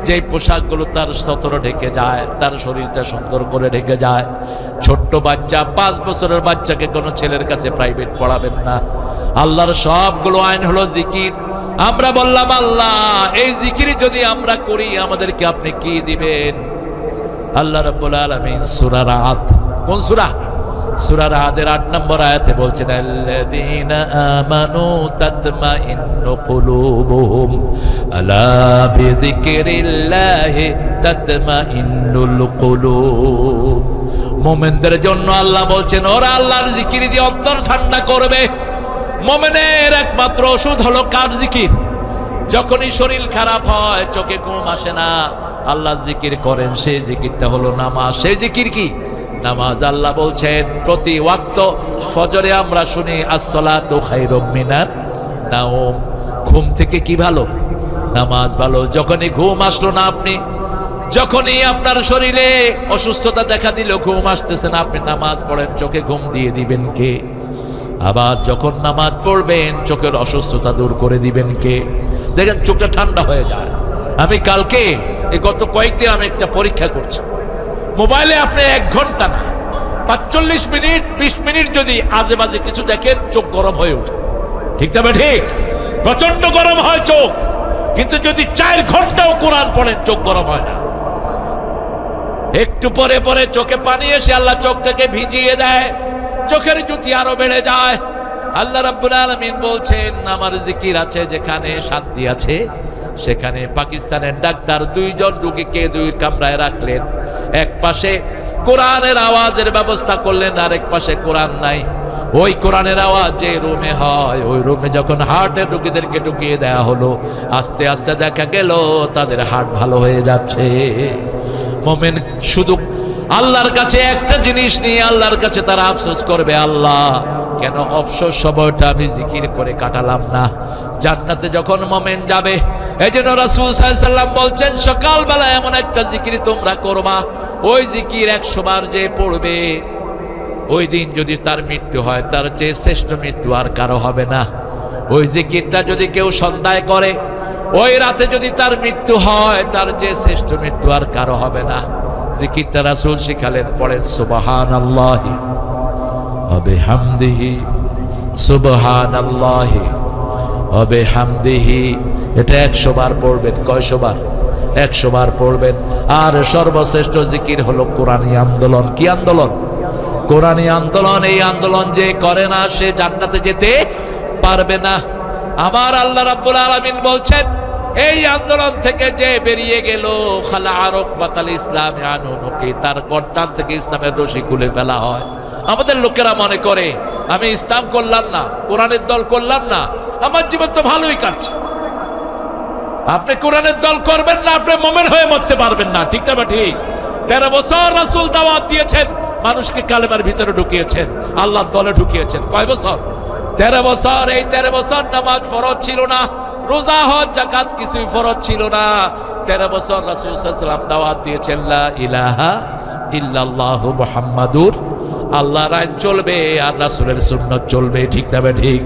যে পোশাকগুলো তার সতর ঢেকে যায়, তার শরীরটা সুন্দর করে ঢেকে যায়। ছোট্ট বাচ্চা, 5 বছরের বাচ্চাকে কোনো ছেলের কাছে প্রাইভেট পড়াবেন না। আল্লাহর সবগুলো আইন হলো জিকির। আমরা বললাম আল্লাহ এই জিকির যদি আমরা করি আমাদেরকে আপনি কি দিবেন? আল্লাহ রাব্বুল আলামিন সূরা রাদ, কোন সূরা? সূরা রাদের 8 নম্বর আয়াতে বলছেন, আল্লাযীনা আমানু তাতমাইন্নু কুলুবুহুম আলা বিযিকরিল্লাহি তাতমাইন্নুল কুলুব। মুমিনদের জন্য আল্লাহ বলছেন ওরা আল্লাহর জিকির দিয়ে অন্তর ঠান্ডা করবে। মুমিনের একমাত্র ওষুধ হলো কার জিকির? যখনই শরীর খারাপ হয়, চোখে ঘুম আসে না, আল্লাহর জিকির করেন, সেই জিকিরটা হলো নামাজ। সেই জিকির কি? নামাজ। আল্লাহ বলছেন প্রতি ওয়াক্ত ফজরে আমরা শুনি আসসালাতু খায়রুম মিনান নাওম। ঘুম থেকে কি ভালো? নামাজ ভালো। যখনই ঘুম আসলো না, আপনি যখনই আপনার শরীরে অসুস্থতা দেখা দিল, ঘুম আসতেছে না, আপনি নামাজ পড়েন, চোখে ঘুম দিয়ে দিবেন কে? আবার যখন নামাজ পড়বেন চোখের অসুস্থতা দূর করে দিবেন কে? দেখেন চোখটা ঠান্ডা হয়ে যায়। আমি কালকে গত কয়েকদিন আমি একটা পরীক্ষা করছি। মোবাইলে আপনি 1 ঘন্টা না 45 মিনিট 20 মিনিট যদি আজে বাজে কিছু দেখেন চোখ গরম হয়ে ওঠে। ঠিক না ঠিক? প্রচন্ড গরম হয় চোখ। কিন্তু যদি 4 ঘন্টাও কোরআন পড়েন চোখ গরম হয় না। একটু পরে পরে চোখে পানি এসে আল্লাহ চোখটাকে ভিজিয়ে দেয়, চোখের জ্যোতি আরো বেড়ে যায়। আল্লাহ রাব্বুল আলামিন বলছেন আমার জিকির আছে যেখানে শান্তি আছে সেখানে। পাকিস্তানের ডাক্তার 2 জন রোগীকে 2 কামরায় রাখলেন, এক পাশে কোরআনের আওয়াজের ব্যবস্থা করলেন, আর এক পাশে কোরআন নাই। ওই কোরআনের আওয়াজ যে রুমে হয় ওই রুমে যখন হার্টের রোগীদেরকে ঢুকিয়ে দেয়া হলো, আস্তে আস্তে দেখা গেল তাদের হার্ট ভালো হয়ে যাচ্ছে। মুমিন শুধু আল্লাহর কাছে একটা জিনিস নিয়ে আল্লাহর কাছে তারা আফসোস করবে, আল্লাহ কেন অবসর সময়টা আমি জিকির করে কাটালাম না। জান্নাতে যখন মুমিন যাবে, এইজন্য রাসূল সাল্লাল্লাহু আলাইহি ওয়াসাল্লাম বলছেন সকালবেলা এমন একটা জিকির তোমরা করবা, ওই জিকির 100 বার যে পড়বে ওই দিন যদি তার মৃত্যু হয় তার চেয়ে শ্রেষ্ঠ মৃত্যু আর কারো হবে না। ওই জিকিরটা যদি কেউ সন্ধ্যায় করে, ওই রাতে যদি তার মৃত্যু হয় তার চেয়ে শ্রেষ্ঠ মৃত্যু আর কারো হবে না। জিকিরটা রাসূল শিখালেন, পড়েন সুবহানাল্লাহি ওয়া বিহামদিহি, সুবহানাল্লাহি ওয়া বিহামদিহি। এটা 100 বার পড়বেন। কয়শো বার? 100 বার পড়বেন। আর সর্বশ্রেষ্ঠ জিকির হলো কোরআনী আন্দোলন। কি আন্দোলন? কোরআনী আন্দোলন। এই আন্দোলন যে করে না সে জান্নাতে যেতে পারবে না। আমার আল্লাহ রাব্বুল আলামিন বলছেন এই আন্দোলন থেকে যে বেরিয়ে গেল, খালা আরক বাতাল ইসলাম আনুনকে, তার গর্দান থেকে ইসলামের রশি খুলে ফেলা হয়। আমাদের লোকেরা মনে করে আমি ইসলাম করলাম না, কোরআনের দল করলাম না, আমার জীবন তো ভালোই কাটছে। আপনি কোরআনের দল করবেন না, আপনি মুমিন হয়ে মরতে পারবেন না। ঠিক না ঠিক? 13 বছর রাসূল দাওয়াত দিয়েছেন, মানুষকে কালেমার ভিতরে ঢুকিয়েছেন, আল্লাহর দলে ঢুকিয়েছেন। কয় বছর? 13 বছর। এই 13 বছর নামাজ ফরজ ছিল না, রোজা হজ যাকাত কিছুই ফরজ ছিল না। 13 বছর রাসূল সাল্লাল্লাহু আলাইহি ওয়াসাল্লাম দাওয়াত দিয়েছেন লা ইলাহা ইল্লাল্লাহু মুহাম্মাদুর, আল্লাহর আইন চলবে আর রাসূলের সুন্নাত চলবে। ঠিক না ঠিক?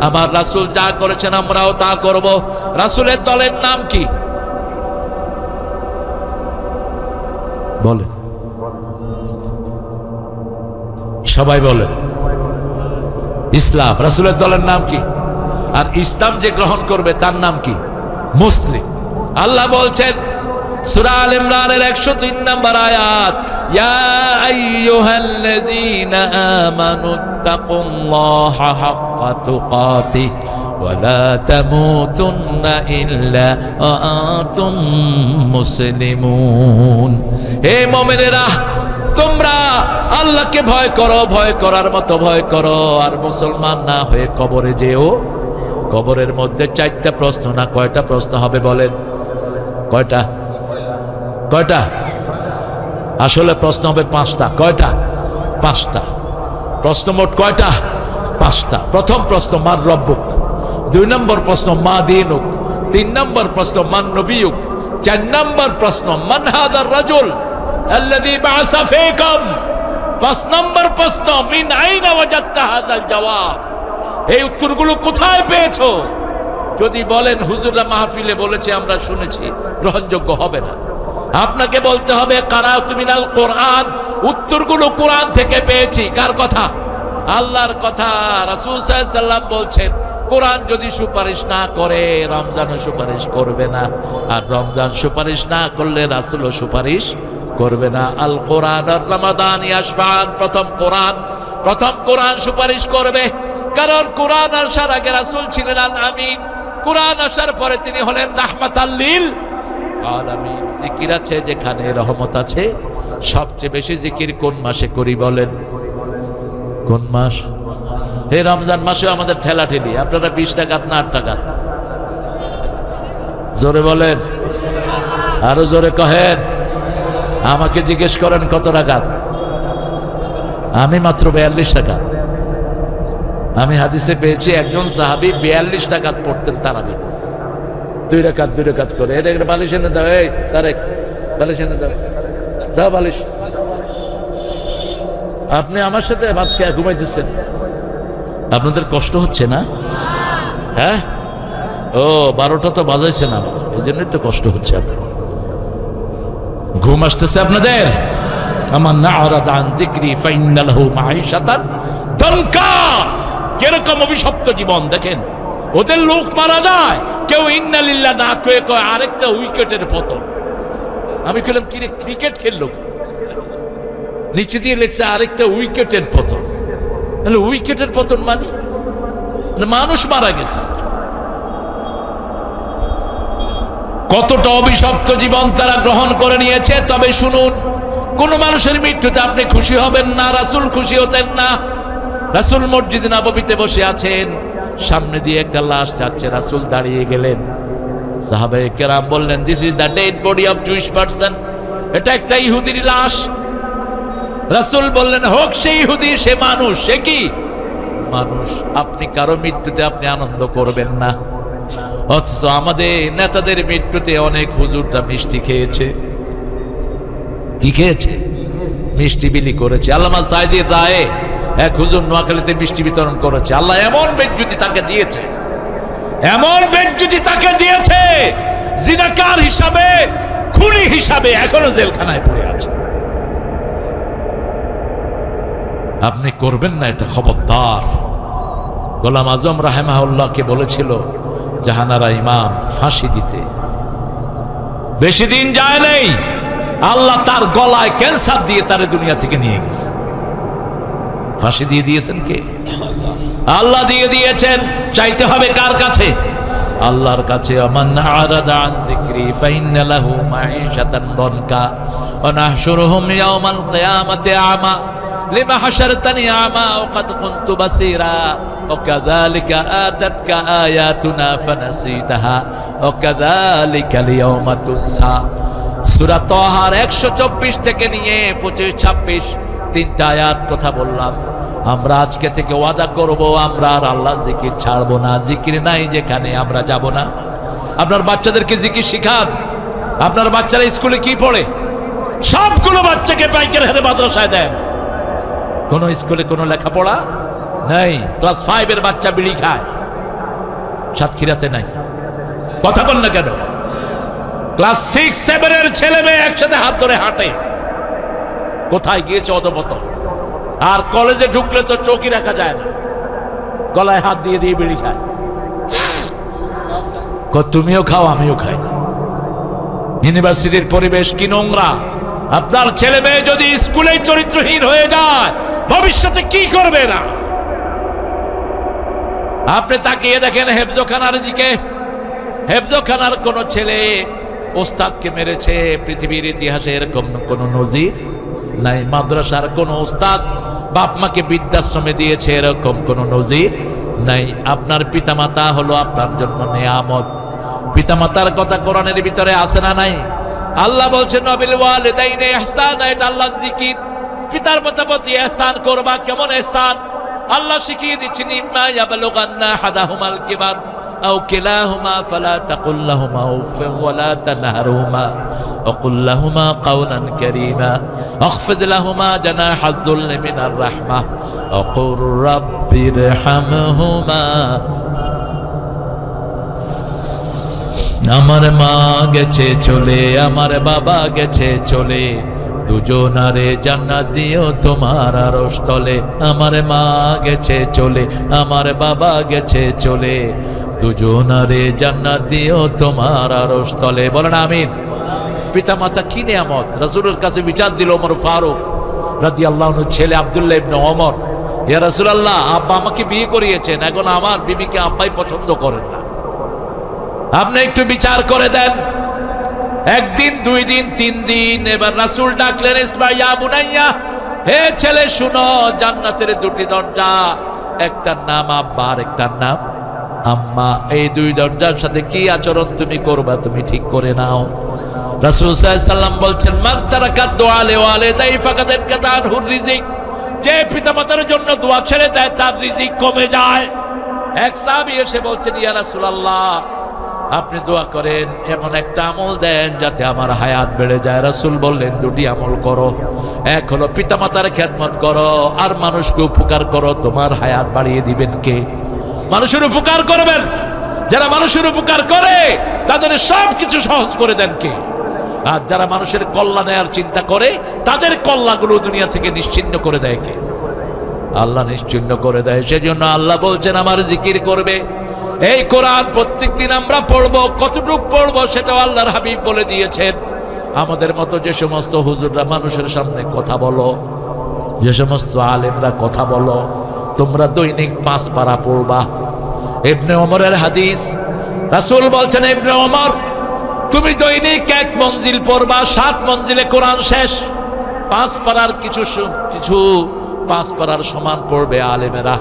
আমার রাসূল যা করেছেন আমরাও তা করব। রাসূলের দলের নাম কি বলেন? সবাই বলেন। ইসলাম। রাসূলের দলের নাম কি? আর ইসলাম যে গ্রহণ করবে তার নাম কি? মুসলিম। আল্লাহ বলছেন সূরা আল ইমরানের 103 নম্বর আয়াত, ইয়া আইয়ুহাল্লাযীনা আমানুত্তাকুল্লাহা হাক্কা তুকাতিহি ওয়া লা তামুতুন্না ইল্লা ওয়া আনতুম মুসলিমুন। হে মুমিনেরা, তোমরা আল্লাহকে ভয় করো, ভয় করার মতো ভয় করো, আর মুসলমান না হয়ে কবরে যেও। কবরের মধ্যে 4টা প্রশ্ন না কয়টা প্রশ্ন হবে বলেন? কয়টা? কয়টা? আসলে প্রশ্ন হবে 5টা। কয়টা? 5টা প্রশ্ন। মোট কয়টা? 5টা। প্রথম প্রশ্ন মান রব্বুক, 2 নম্বর প্রশ্ন মা দীনুক, 3 নম্বর প্রশ্ন মান নবিয়ুক, 4 নম্বর প্রশ্ন মান হাদার রাজুল আল্লাযী বা'আসা ফীকুম, 5 নম্বর প্রশ্ন মিন আইনা ওয়াজাদতা হাযাল জওয়াব, এই উত্তরগুলো কোথায় পেয়েছো? যদি বলেন হুজুররা মাহফিলে বলেছে আমরা শুনেছি, গ্রহণযোগ্য হবে না। আপনাকে বলতে হবে কারাতু মিনাল কোরআন, উত্তরগুলো কোরআন থেকে পেয়েছি। কার কথা? আল্লাহর কথা। রাসূল সাল্লাল্লাহু আলাইহি ওয়াসাল্লাম বলছেন কোরআন যদি সুপারিশ না করে রমজানও সুপারিশ করবে না, আর রমজান সুপারিশ না করলে রাসূলও সুপারিশ করবে না। আল কোরআন আর রমাদান ইয়াশফান, প্রথম কোরআন সুপারিশ করবে, কারণ কোরআন আসার আগে রাসূল ছিলেন আল আমিন, কোরআন আসার পরে তিনি হলেন রাহমাতাল লিল আলামিন। জিকির আছে যেখানে রহমত আছে। সবচেয়ে বেশি জিকির কোন মাসে করি বলেন? কোন মাস? এই রমজান মাসে আমাদের ঠেলা ঠেলি। আপনারা 20 টাকা না 8 টাকা? জোরে বলেন, আরো জোরে কহেন। আমাকে জিজ্ঞেস করেন কত টাকা? আমি মাত্র 42 টাকা। আমি হাদিসে পেয়েছি একজন সাহাবী 42 টাকা পড়তেন তারাবি, 2 রাকাত করে। এটা বালিশ এনে দাও, এই তারেক বালিশ এনে দাও, দাও বালিশ। আপনি আমার সাথে ভাত খেয়ে ঘুমাইতেছেন, আপনাদের কষ্ট হচ্ছে না? হ্যাঁ, ও 12টা তো বাজাইছে না, এই জন্যই তো কষ্ট হচ্ছে আপনার। ঘুম আসতেছে আপনাদের? আমার না আরাদা আন যিকরি ফাইন্না লাহু মাঈশাতান দানকা। কিরকম অভিশপ্ত জীবন দেখেন। ওদের লোক মারা যায়, কেউ ইন্না লিল্লাহ না কয়ে আরেকটা উইকেটের পতন। আমি কইলাম কি রে, ক্রিকেট খেললো? নিচে দিয়ে লেখছে আরেকটা উইকেটের পতন। উইকেটের পতন মানে মানুষ মারা গেছে। কতটা অভিশপ্ত জীবন তারা গ্রহণ করে নিয়েছে। তবে শুনুন, কোন মানুষের মৃত্যুতে আপনি খুশি হবেন না, রাসূল খুশি হতেন না। রাসূল মসজিদ নববীতে বসে আছেন, সামনে দিয়ে একটা লাশ যাচ্ছে, রাসূল দাঁড়িয়ে গেলেন। সাহাবায়ে কেরাম বললেন, this is the dead body of Jewish person. এটা একটা ইহুদির লাশ। রাসূল বললেন, হোক সে ইহুদি, সে মানুষ। সে কি মানুষ? আপনি কারো মৃত্যুতে আপনি আনন্দ করবেন না, অথচ আমাদের নেতাদের মৃত্যুতে অনেক হুজুররা মিষ্টি খেয়েছে। কি খেয়েছে? মিষ্টি বিলি করেছে। আল্লামা সাইদির রায়ে এক হুজুর নোয়াখালীতে মিষ্টি বিতরণ করেছে। আল্লাহ এমন বেজ্জতি তাকে দিয়েছে, এমন বেজ্জতি তাকে দিয়েছে, জিনাকার হিসাবে, খুনি হিসাবে এখনো জেলখানায় পড়ে আছে। আপনি করবেন না এটা, খবরদার। গোলাম আজম রাহেমাহুল্লাহকে বলেছিল জাহানারা ইমাম ফাঁসি দিতে, বেশি দিন যায় নাই, আল্লাহ তার গলায় ক্যান্সার দিয়ে তার দুনিয়া থেকে নিয়ে গেছে। ফাঁসি দিয়ে দিয়েছেন কে? আল্লাহ দিয়ে দিয়েছেন। চাইতে হবে কার কাছে? আল্লাহর কাছে। আমান আরাদা আন যিকরি ফাইন্না লাহু মাঈশাতান দানকা ওয়া নাহশুরুহুম ইয়াওমাল কিয়ামাতি আমা লিমা হাশারতানি আমা ওয়া ক্বাদ কুনতু বাসীরা ওয়া কাযালিকা আতাতকা আয়াতুনা ফানাসিতাহা ওয়া কাযালিকাল ইয়াওমা তুনসা। সূরা তাহার 124 থেকে নিয়ে 25-26 তিনটা আয়াত কথা বললাম। আমরা আজকে থেকে ওয়াদা করব, আমরা আর আল্লাহ জিকির ছাড়বো না। জিকির নাই যেখানে আমরা যাব না। আপনার বাচ্চাদেরকে জিকির শিখান। আপনার বাচ্চারা স্কুলে কি পড়ে? সবগুলো বাচ্চাকে পাইকারি হারে মাদ্রাসায় দেন। কোন স্কুলে কোনো লেখাপড়া নাই। ক্লাস 5 এর বাচ্চা বিড়ি খায়, সাতক্ষীরাতে নাই। কথা বল না কেন? ক্লাস 6-7 এর ছেলে মেয়ে একসাথে হাত ধরে হাঁটে। কোথায় গিয়েছে অধপতন? আর কলেজে ঢুকলে তো চৌকি রাখা যায় না, গলায় হাত দিয়ে দিয়ে বিড়ি খায়। তুমিও খাও, আমিও খাই। ইউনিভার্সিটির পরিবেশ কি নোংরা! আপনার ছেলে মেয়ে যদি স্কুলে চরিত্রহীন হয়ে যায়, ভবিষ্যতে কি করবে না? আপনি তাকিয়ে দেখেন হেফজখানার দিকে। হেফজখানার কোন ছেলে ওস্তাদকে মেরেছে পৃথিবীর ইতিহাসে এরকম কোন নজির নাই। মাদ্রাসার কোন ওস্তাদ বাপ মাকে বৃদ্ধাশ্রমে দিয়েছে এরকম কোন নজির নাই। আপনার পিতামাতা হলো আপনার জন্য নেয়ামত। পিতামাতার কথা কোরআনের ভিতরে আছে না নাই? আল্লাহ বলছেন ওয়াবিল ওয়ালিদাইনি ইহসানা, এটা আল্লাহর জিকির। পিতার প্রতি ইহসান করবা। কেমন ইহসান? আল্লাহ শিখিয়ে দিচ্ছেন, ইম্মা ইয়াবলুগান্না আহাদাহুমাল কিবার আও কিলাহুমা ফালা তাকুল লাহুমা উফ ওয়া লা তানহারহুমা ওয়া কুল লাহুমা কাওলান কারীমা আখফিদ লাহুমা জানাহায যুল্লি মিনার রাহমাহ ওয়া কুর রাব্বিরহামহুমা। আমার মা গেছে চলে, আমার বাবা গেছে চলে, দুজনারে জান্নাত দিও তোমার আরশ তলে। আমার মা গেছে চলে, আমার বাবা গেছে চলে, দুজনারে জান্নাত দিও তোমার আরশ তলে। বলেন আমিন। পিতা মাতা কি নিয়ামত! রাসূলের কাছে বিচার দিল ওমর ফারুক রাদিয়াল্লাহু আনহু ছেলে আব্দুল্লাহ ইবনে ওমর, ইয়া রাসূলুল্লাহ, আব্বা আমাকে বিয়ে করিয়েছেন, এখন আমার বিবিকে আব্বাই পছন্দ করেন না, আপনি একটু বিচার করে দেন। একদিন, 2 দিন, 3 দিন। এবার রাসূল ডাকলেন, ইসমাইয়া বুনাইয়া, হে ছেলে শুনো, জান্নাতের 2টি দরজা, একটার নাম আব্বা আর একটার নাম আম্মা। এই 2 দরজার সাথে কি আচরণ তুমি করবা তুমি ঠিক করে নাও। রাসূল সাল্লাল্লাহু আলাইহি ওয়াসাল্লাম বলছেন, মান তারাকা দুআ লিওয়ালিদাই ফাকাদ ইনকাতা আনহুর রিজিক। যে পিতামাতার জন্য দোয়া ছেড়ে দেয় তার রিজিক কমে যায়। এক সাহাবী এসে বলছেন, ইয়া রাসূলুল্লাহ, আপনি দোয়া করেন এমন একটা আমল দেন যাতে আমার হায়াত বেড়ে যায়। রাসূল বললেন দুটি আমল করো, এক হলো পিতামাতার খেদমত করো, আর মানুষকে উপকার করো। তোমার হায়াত বাড়িয়ে দিবেন কে? মানুষের উপকার করবেন। যারা মানুষের উপকার করে তাদের সব কিছু সহজ করে দেন কে? আর যারা মানুষের কল্যাণের চিন্তা করে তাদের কল্যাণগুলো দুনিয়া থেকে নিশ্চিহ্ন করে দেয় কে? আল্লাহ নিশ্চিহ্ন করে দেয়। সেজন্য আল্লাহ বলছেন আমার জিকির করবে। এই কোরআন প্রত্যেকদিন আমরা পড়বো, কতটুকু পড়বো সেটাও আল্লাহর হাবিব বলে দিয়েছেন। আমাদের মতো যে সমস্ত হুজুররা মানুষের সামনে কথা বলো, যে সমস্ত আলেমরা কথা বলো, তোমরা দৈনিক 5 পারা পড়বা। ইবনে ওমরের হাদিস, রাসূল বলছেন ইবনে ওমর তুমি দৈনিক 1 মঞ্জিল পড়বা, 7 মঞ্জিলে কোরআন শেষ। 5 পারার কিছু 5 পারার সমান পড়বে আলেমেরা,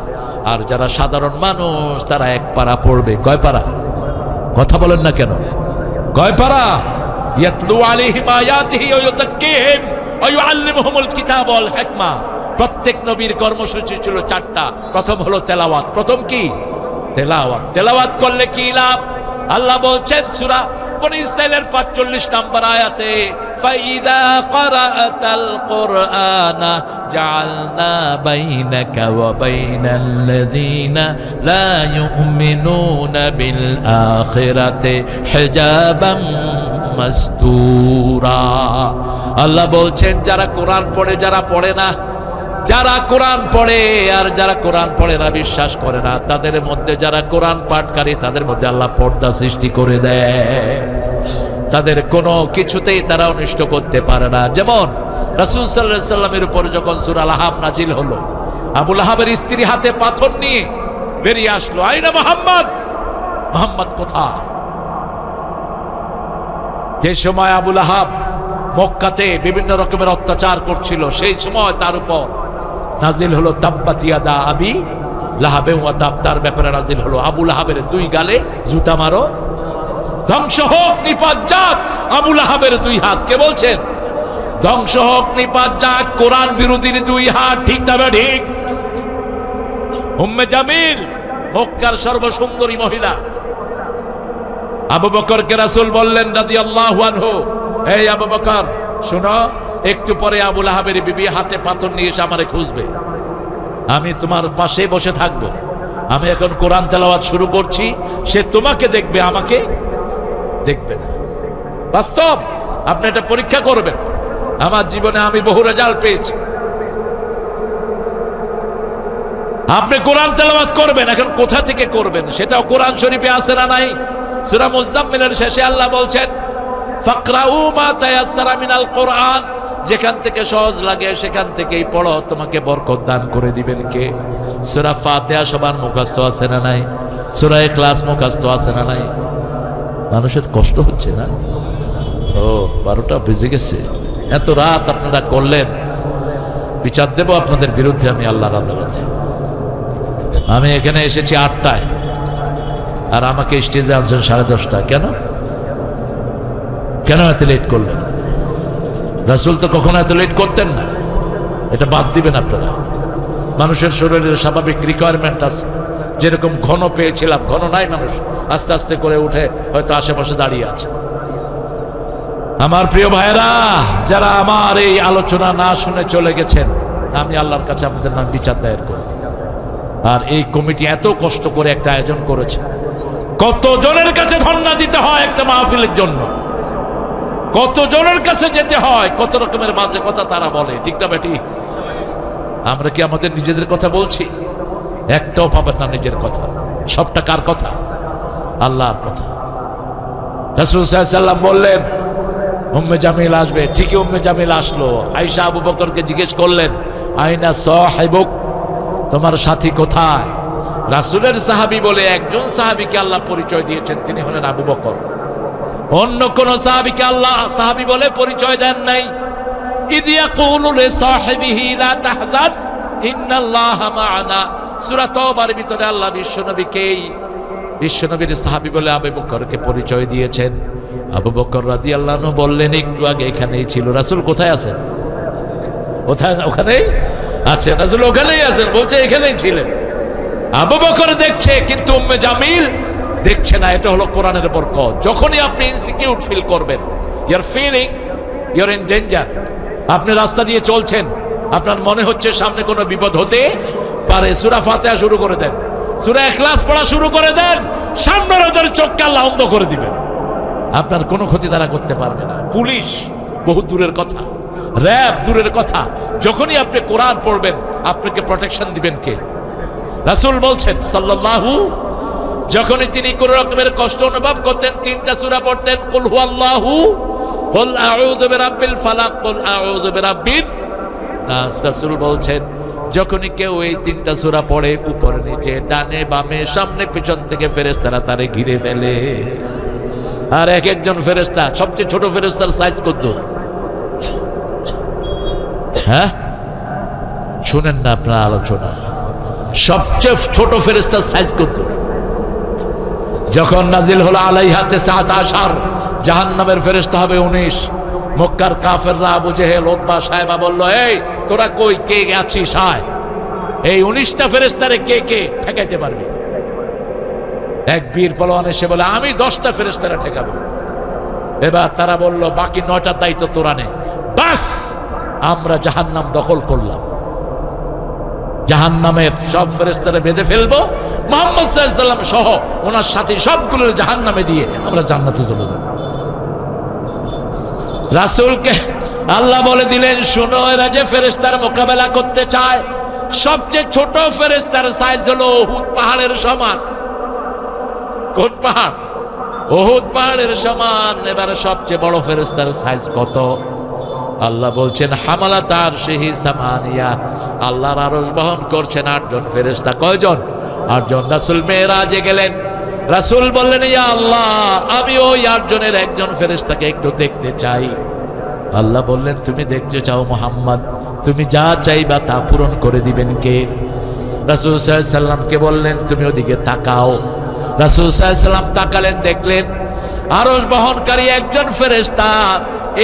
আর যারা সাধারণ মানুষ তারা 1 পারা পড়বে। কয় পারা? কথা বলেন না কেন? কয় পারা? ইয়াতলু আলাইহিম আয়াতিহি ওয়া ইউযাক্কিহিম ওয়া ইউআল্লিমুহুমুল কিতাব ওয়াল হিকমা। প্রত্যেক নবীর কর্মসূচি ছিল 4টা। প্রথম হলো তেলাওয়াত। প্রথম কি? তেলাওয়াত। তেলাওয়াত করলে কি লাভ? আল্লাহ বলছেন সূরা বনী ইসরাঈলের 45 নম্বর আয়াতে, ফাইদা ক্বারাআতাল কুরআনা জাআলনা বাইনাকা ওয়া বাইনাল্লাযীনা লা ইউমিনুনা বিল আখিরাতি হিজাবাম মাসতুরা। আল্লাহ বলছেন যারা কোরআন পড়ে, যারা পড়ে না, যারা কোরআন পড়ে আর যারা কোরআন পড়ে না, বিশ্বাস করে না, তাদের মধ্যে যারা কোরআন পাঠকারী তাদের মধ্যে আল্লাহ পর্দা সৃষ্টি করে দেয়। তাদের কোনো কিছুতেই তারা অনিষ্ট করতে পারে না। যেমন রাসূল সাল্লাল্লাহু আলাইহি সাল্লামের উপর যখন সূরা লাহাব নাজিল হলো, আবু লাহাবের স্ত্রী হাতে পাথর নিয়ে বেরিয়ে আসলো, আইনা মুহাম্মদ, মুহাম্মদ কোথায়? যে সময় আবু লাহাব মক্কাতে বিভিন্ন রকমের অত্যাচার করছিল, সেই সময় তার উপর নাজিল হলো তাব্বাত ইয়াদা আবি লাহাবে ওয়া তাব। তার ব্যাপারে নাজিল হলো আবু লাহাবের 2 গালে জুতা মারো, ধ্বংস হোক নিপাত যাক আবু লাহাবের 2 হাত। কে বলছেন? ধ্বংস হোক নিপাত যাক কোরআন বিরোধীর 2 হাত। ঠিক না ঠিক? উম্মে জামিল মক্কার সর্বসুন্দরী মহিলা। আবু বকরকে রাসূল বললেন রাদিয়াল্লাহু আনহু, এই আবু বকর শোনো, একটু পরে আবু লাহাবের বিবি হাতে পাথর নিয়ে এসে আমারে খুঁজবে, আমি তোমার পাশে বসে থাকবো। আমি এখন কোরআন তেলাওয়াত শুরু করছি, সে তোমাকে দেখবে, আমাকে দেখবে না। বাস্তব, আপনি এটা পরীক্ষা করবেন। আমার জীবনে আমি বহু রেজাল্ট পেয়েছি। আপনি কোরআন তেলাওয়াত করবেন, এখন কোথা থেকে করবেন সেটাও কোরআন শরীফে আছে না নাই? সূরা মুজাম্মিলের শেষে আল্লাহ বলছেন ফাকরাউ মা তায়াসসারা মিনাল কোরআন, যেখান থেকে সহজ লাগে সেখান থেকেই পড়ো, তোমাকে বরকত দান করে দিবেন কে? সূরা ফাতিহা সবার মুখস্থ আছে না নাই? সূরা ইখলাস মুখস্থ আছে না নাই? মানুষের কষ্ট হচ্ছে না? ও 12টা বেজে গেছে, এত রাত আপনারা করলেন, বিচার দেব আপনাদের বিরুদ্ধে আমি আল্লাহর আদালতে। আমি এখানে এসেছি 8টায়, আর আমাকে স্টেজে আনছেন 10:30টায়। কেন কেন এত লেট করলেন? রাসূল তো কখনো এত লেট করতেন না। এটা বাদ দিবেন আপনারা। মানুষের শরীরের স্বাভাবিক রিকোয়ারমেন্ট আছে। যেরকম ঘন পেয়েছিলাম, ঘন নাই মানুষ, আস্তে আস্তে করে উঠে হয়তো আশেপাশে দাঁড়িয়ে আছে। আমার প্রিয় ভাইরা, যারা আমার এই আলোচনা না শুনে চলে গেছেন, আমি আল্লাহর কাছে আপনাদের নাম বিচার দায়ের করব। আর এই কমিটি এত কষ্ট করে একটা আয়োজন করেছে, কত জনের কাছে ধন্যবাদ দিতে হয় একটা মাহফিলের জন্য, কত জনের কাছে যেতে হয়, কত রকমের বাজে কথা তারা বলে। ঠিক না বেটি? আমরা কি আমাদের নিজেদের কথা বলছি? একটাও পাবেন না নিজের কথা। সবটা কার কথা? আল্লাহর কথা। রাসূল সাল্লাল্লাহু আলাইহি ওয়াসাল্লাম বললেন উম্মে জামিল আসবে। ঠিকই উম্মে জামিল আসলো। আয়েশা আবু বকরকে জিজ্ঞেস করলেন, আইনা সাহিবুক, তোমার সাথী কোথায়? রাসূলের সাহাবী বলে একজন সাহাবীকে আল্লাহ পরিচয় দিয়েছেন, তিনি হলেন আবু বকর। অন্য কোন সাহাবীকে আল্লাহ সাহাবী বলে পরিচয় দেন নাই। ইয ইয়াকুলু লিসাহিবিহি লা তাহজান ইন্নাল্লাহা মা'ানা। সূরা তাওবার ভিতরে আল্লাহ বিশ্বনবীর সাহাবী বলে আবু বকরকে পরিচয় দিয়েছেন। আবু বকর রাদিয়াল্লাহু আনহু বললেন, একটু আগে এখানেই ছিল। রাসূল কোথায় আছেন? কোথায়? ওখানেই আছেন। রাসূল ওখানেই আছেন, বলছে এখানেই ছিলেন। আবু বকর দেখছে, কিন্তু উম্মে জামিল দেখছে না। এটা হলো কোরআনের বরকত। যখনই আপনি ইনসিকিউর ফিল করবেন, you're feeling you're in danger, আপনি রাস্তা দিয়ে চলছেন, আপনার মনে হচ্ছে সামনে কোনো বিপদ হতে পারে, সূরা ফাতিহা শুরু করে দেন, সূরা ইখলাস পড়া শুরু করে দেন, সামনের ওদের চোখকে আল্লাহ অন্ধ করে দিবেন। আপনার কোনো ক্ষতি তারা করতে পারবে না। পুলিশ বহু দূরের কথা, র‍্যাব দূরের কথা, যখনই আপনি কোরআন পড়বেন আপনাকে প্রোটেকশন দিবেন কে? রাসূল বলছেন সাল্লাল্লাহু, যখনই তিনি কোনো রকমের কষ্ট অনুভব করতেন তিনটা সূরা পড়তেন, কুল হুয়াল্লাহু, কুল আউযু বিরাব্বিল ফালাক, কুল আউযু বিরাব্বিন নাস। রাসূল বলছেন যখনই কেউ এই তিনটা সূরা পড়ে, উপরে নিচে ডানে বামে সামনে পিছন থেকে ফেরেশতারা তারে ঘিরে ফেলে। আর এক একজন ফেরেশতা, সবচেয়ে ছোট ফেরেশতার সাইজ কত? হ্যাঁ, শুনেন না আপনার আলোচনা, সবচেয়ে ছোট ফেরেশতার সাইজ কত? যখন নাজিল হলো আলাইহাতে 17 জাহান্নামের ফেরেশতা হবে 19। মক্কার কাফেররা আবু জেহেল, উতবা, সায়বা বলল, এই তোরা কই, কে আছিস? আয়, এই 19টা ফেরেশতারে কে কে ঠেকাইতে পারবি? এক বীর পালোয়ান এসে বলে, আমি 10টা ফেরেশতারে ঠেকাবো। এবার তারা বলল, বাকি 9টা দায়িত্ব তোরা নে। বাস, আমরা জাহান্নাম দখল করলাম, জাহান্নামের সব ফেরেশতারে বেঁধে ফেলবো, মুহাম্মদ সাল্লাল্লাহু আলাইহি ওয়াসাল্লাম সহ ওনার সাথে সবগুলো জাহান্নামে দিয়ে আমরা জান্নাতে চলে যাব। রাসূলকে আল্লাহ বলে দিলেন, শুনো, এরা যে ফেরেশতার মোকাবেলা করতে চায়, সবচেয়ে ছোট ফেরেশতার সাইজ হলো উহুদ পাহাড়ের সমান। কোন পাহাড়? উহুদ পাহাড়ের সমান। এবারে সবচেয়ে বড় ফেরেশতার সাইজ কত? আল্লাহ বলছেন, হামালাত আরশিহি সামানিয়া, আল্লাহর আরশ বহন করছেন 8 জন ফেরেশতা। কয়জন? 8 জন। রাসূল মেরাজে গেলেন, রাসূল বললেন, ইয়া আল্লাহ, আমি ওই 8 জনের একজন ফেরেশতাকে একটু দেখতে চাই। আল্লাহ বললেন, তুমি দেখতে চাও মুহাম্মদ, তুমি যা চাইবা তা পূরণ করে দিবেন কে? রাসূল সাল্লাল্লাহু আলাইহি ওয়াসাল্লামকে বললেন, তুমি ওদিকে তাকাও। রাসূল সাল্লাল্লাহু আলাইহি ওয়াসাল্লাম তাকালেন, দেখলেন আরশ বহনকারী একজন ফেরেশতা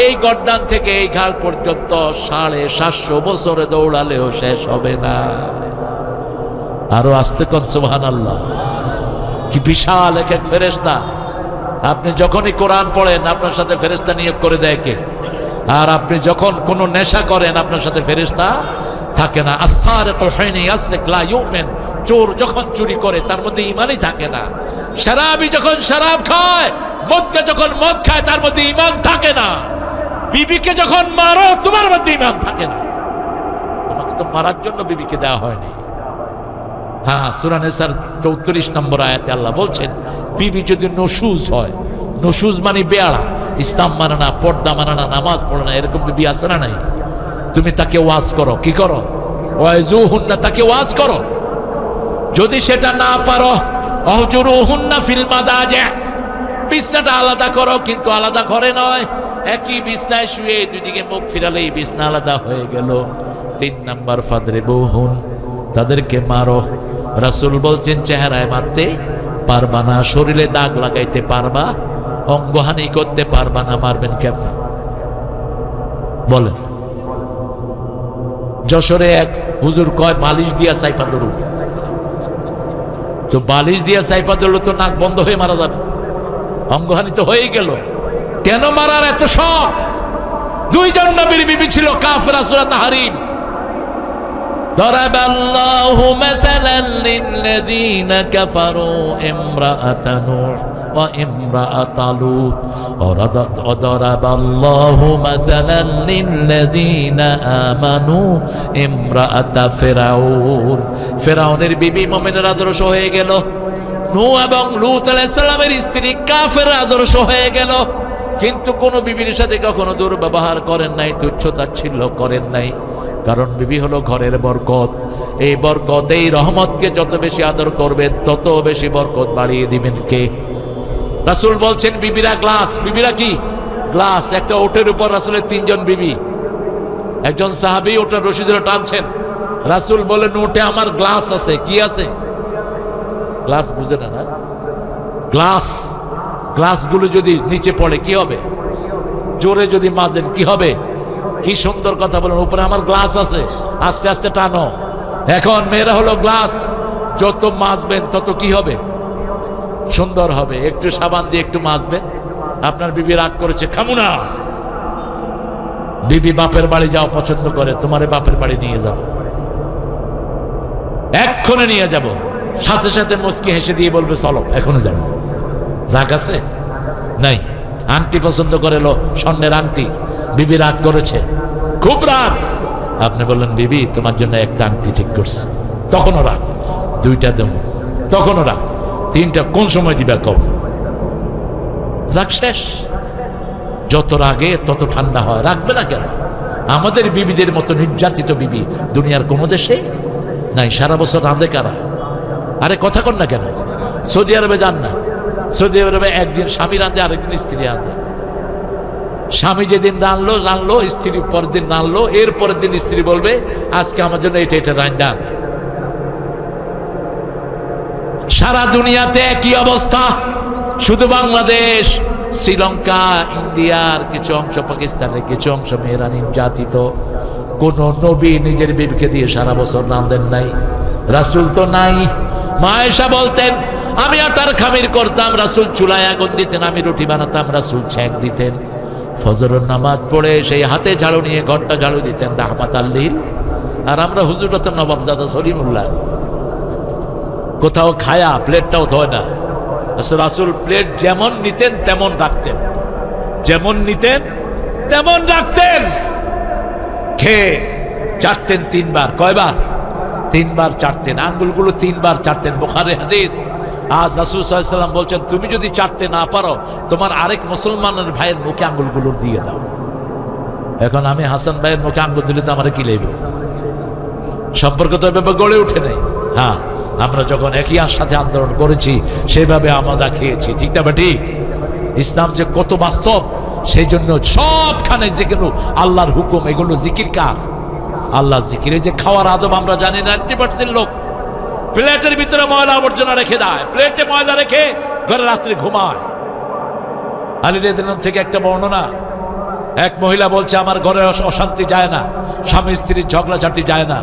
এই গর্দান থেকে এই ঘাট পর্যন্ত 750 বছরে দৌড়ালেও শেষ হবে না। আরো আস্তে কোন সুবহানাল্লাহ। কি বিশাল এক এক ফেরেশতা! আপনি যখনই কোরআন পড়েন আপনার সাথে ফেরেশতা নিয়োগ করে দেয় কে? আর আপনি যখন কোনো নেশা করেন আপনার সাথে ফেরেশতা থাকে না। আস-সারিকু হিনা ইয়াসরিক লা ইউমিন, চোর যখন চুরি করে তার মধ্যে ঈমানই থাকে না। শরাবী যখন শরাব খায়, মদ্য যখন মদ খায়, তার মধ্যে ঈমান থাকে না। বিবিকে যখন মারো তোমার মধ্যে ঈমান থাকে না। তোমাকে তো মারার জন্য বিবিকে দেওয়া হয়নি। হ্যাঁ, সূরা নিসার 34 নম্বর আয়াতে আল্লাহ বলছেন, বিবি যদি নশুজ হয়, নশুজ মানে বেয়াড়া, ইসলাম মানে না, পর্দা মানে না, নামাজ পড়ে না, এরকম বিবি আছে না নাই? তুমি তাকে ওয়াজ করো, কি করো? ওয়াইজুহুন্না, তাকে ওয়াজ করো। যদি সেটা না পারো, অহজুরুহুন্না ফিল মাদাজি, বিছনাটা আলাদা করো, কিন্তু আলাদা ঘরে নয়। একই বিছনায় শুয়ে দুদিকে মুখ ফিরালেই বিছনা আলাদা হয়ে গেল। 3 নাম্বার ফাদরিবুহুন, তাদেরকে মারো। রাসূল বলছেন, চেহারায় মারতে পারবা না, শরীরে দাগ লাগাইতে পারবা, অঙ্গহানি করতে পারবা না, মারবেন কেমন বলেন? যশোরে এক হুজুর কয়, বালিশ দিয়া সাইপা ধরুন। তো বালিশ দিয়া সাইপা ধরলে তো নাক বন্ধ হয়ে মারা যাবে, অঙ্গহানি তো হয়ে গেল। কেন মারার এত শখ? 2 জন নবীর বিবি ছিল কাফেরা, সূরা তাহরিম। ضرب الله مثلا للذين كفروا امرأة نوح وامرأة لوط وضرب الله مثلا للذين آمنوا امرأة فرعون। ফেরাউনের বিবি মুমিনের আদর্শ হয়ে গেল, নূহ এবং লূত আলাইহিস সালামের স্ত্রী কাফের আদর্শ হয়ে গেল। কিন্তু কোন বিবির সাথে কখনো দুর্ব্যবহার করেন নাই, তুচ্ছতাচ্ছিল্য করেন নাই। কারণ বিবি হলো ঘরের বরকত। এই বরকত, এই রহমতকে যত বেশি আদর করবেন তত বেশি বরকত বাড়িয়ে দিবেন কে? রাসূল বলছেন, বিবিরা গ্লাস। বিবিরা কি? গ্লাস। একটা ওটের উপর রাসূলের 3 জন বিবি। একজন সাহাবী ওটার রশি ধরে টানছেন, রাসূল বলেন, ওটে আমার গ্লাস আছে। কি আছে? গ্লাস, বুঝে না? গ্লাস। গ্লাসগুলো যদি নিচে পড়ে কি হবে? জোরে যদি মাজেন কি হবে? কি সুন্দর কথা বলেন, উপরে আমার গ্লাস আছে, আস্তে আস্তে টানো। এখন মেয়েরা হলো গ্লাস, যত মাজবেন তত কি হবে? সুন্দর হবে। একটু সাবান দিয়ে একটু মাজবেন। আপনার বিবি রাগ করেছে, খামু না। বিবি বাপের বাড়ি যাওয়া পছন্দ করে, তোমারে বাপের বাড়ি নিয়ে যাব, এক্ষণে নিয়ে যাব। সাথে সাথে মুচকি হেসে দিয়ে বলবে চলো এখনো যাবো। রাগ আছে? নাই। আংটি পছন্দ করে, স্বর্ণের আংটি, বিবি রাগ করেছে, খুব রাগ। আপনি বললেন বিবি তোমার জন্য একটা আংটি ঠিক করছে, তখনও রাগ। দুইটা দেব, তখনও রাগ। তিনটা কোন সময় দিবা কম? রাগ শেষ। যত রাগে তত ঠান্ডা হয়। রাখবে না কেন? আমাদের বিবিদের মতো নির্যাতিত বিবি দুনিয়ার কোনো দেশে নাই। সারা বছর রাঁধে কারা? আরে কথা কন না কেন? সৌদি আরবে যান না, সৌদি আরবে একদিন স্বামী রাঁধে, আরেকদিন স্ত্রী রাঁধে। স্বামী যেদিন রাঁধলো স্ত্রী পরের দিন রাঁধলো, এর পরের দিন স্ত্রী বলবে আজকে আমার জন্য এটা এটা রাঁধান। সারা দুনিয়াতে একই অবস্থা। শুধু বাংলাদেশ, শ্রীলঙ্কা, ইন্ডিয়ার কিছু অংশ, পাকিস্তানের কিছু অংশ মেয়েরা নির্যাতিত। কোন নবী নিজের বিবিকে দিয়ে সারা বছর রাঁধেন নাই, রাসূল তো নাই। মা আয়েশা বলতেন আমি আটার খামির করতাম, রাসূল চুলায় আগুন দিতেন, আমি রুটি বানাতাম, রাসূল ছ্যাঁক দিতেন। ফজরের নামাজ পড়ে সেই হাতে ঝাড়ু নিয়ে ঘরটা ঝাড়ু দিতেন রাহমাতাল লিল। আর আমরা হুজুরত নবাবজাদা সলিমুল্লাহ কোথাও খায়া প্লেটটাও ধোয় না। রাসূল প্লেট যেমন নিতেন তেমন রাখতেন, যেমন নিতেন তেমন রাখতেন। খেয়ে চাটতেন তিনবার। কয়বার? তিনবার চাটতেন। আঙ্গুলগুলো তিনবার চাটতেন। বুখারী হাদিস। আজ রাসূল সাল্লাল্লাহু আলাইহি ওয়াসাল্লাম বলছেন তুমি যদি চাটতে না পারো তোমার আরেক মুসলমানের ভাইয়ের মুখে আঙ্গুলগুলো দিয়ে দাও। এখন আমি হাসান ভাইয়ের মুখে আঙ্গুল দিলে তো আমার কি লেবে? সম্পর্ক তো এভাবে গড়ে উঠে নেই। হ্যাঁ, আমরা যখন একই সাথে আন্দোলন করেছি সেভাবে আমরা খেয়েছি, ঠিক না? ঠিক। ইসলাম যে কত বাস্তব, সেই জন্য সবখানে যেগুলো আল্লাহর হুকুম এগুলো জিকির কার? আল্লাহ জিকির। এই যে খাওয়ার আদব আমরা জানি না। 90% লোক প্লেটের ভিতরে ময়লা আবর্জনা রেখে দেয়, প্লেটে ময়লা রেখে ঘরে রাত্রে ঘুমায়। আলী রাদিয়াল্লাহু থেকে একটা বর্ণনা, এক মহিলা বলছে আমার ঘরে অশান্তি যায় না, স্বামী স্ত্রীর ঝগড়াঝাটি যায় না।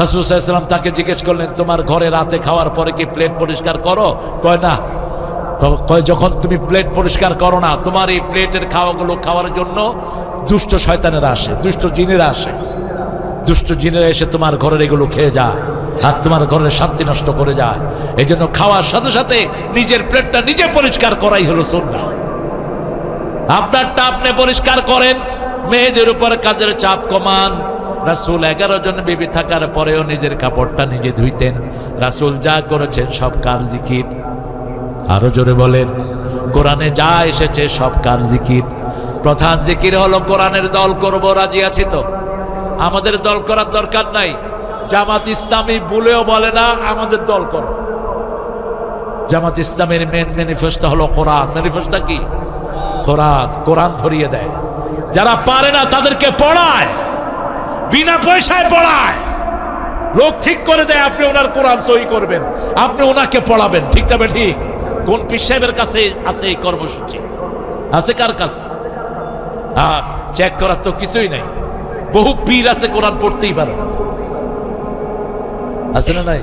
রাসূল সাল্লাল্লাহু আলাইহি ওয়াসাল্লাম তাকে জিজ্ঞেস করলেন তোমার ঘরে রাতে খাওয়ার পরে কি প্লেট পরিষ্কার করো? কয় না। কয় যখন তুমি প্লেট পরিষ্কার করো না, তোমার এই প্লেটের খাওয়াগুলো খাওয়ার জন্য দুষ্ট শয়তানেরা আসে, দুষ্ট জিনেরা আসে। দুষ্ট জিনেরা এসে তোমার ঘরের এগুলো খেয়ে যায় আর তোমার ঘরের শান্তি নষ্ট করে যায়। এই জন্য খাওয়ার সাথে সাথে নিজের প্লেটটা নিজে পরিষ্কার করাই হলো সুন্নাহ। আপনারটা আপনি পরিষ্কার করেন। মেয়েদের উপর কাজের চাপ কমান। রাসূল 11 জন বিবি থাকার পরেও নিজের কাপড়টা নিজে ধুইতেন। রাসূল যা করেছেন সব কার জিকির। আরো জোরে বলেন, কোরআনে যা এসেছে সব কার জিকির। প্রধান জিকির হলো কোরআনের দল করব, রাজি আছি তো? আমাদের দল করার দরকার নাই। জামাত ইসলামী বলেও বলে না আমাদের দল করো। জামাত ইসলামের মেন ম্যানিফেস্টো হলো কোরআন। ম্যানিফেস্টো কি? কোরআন। কোরআন ধরিয়ে দেয়। যারা পারে না তাদেরকে পড়ায়, বিনা পয়সায় পড়ায়। লোক ঠিক করে দেয় আপনি ওনার কোরআন সহি করবেন, আপনি ওনাকে পড়াবেন, ঠিক না? ঠিক। কোন পীর সাহেবের কাছে আছে এই কর্মসূচি? আছে কার কাছে? চেক করার তো কিছুই নাই। বহু পীর আছে কোরআন পড়তেই পারে না, আছে না নাই?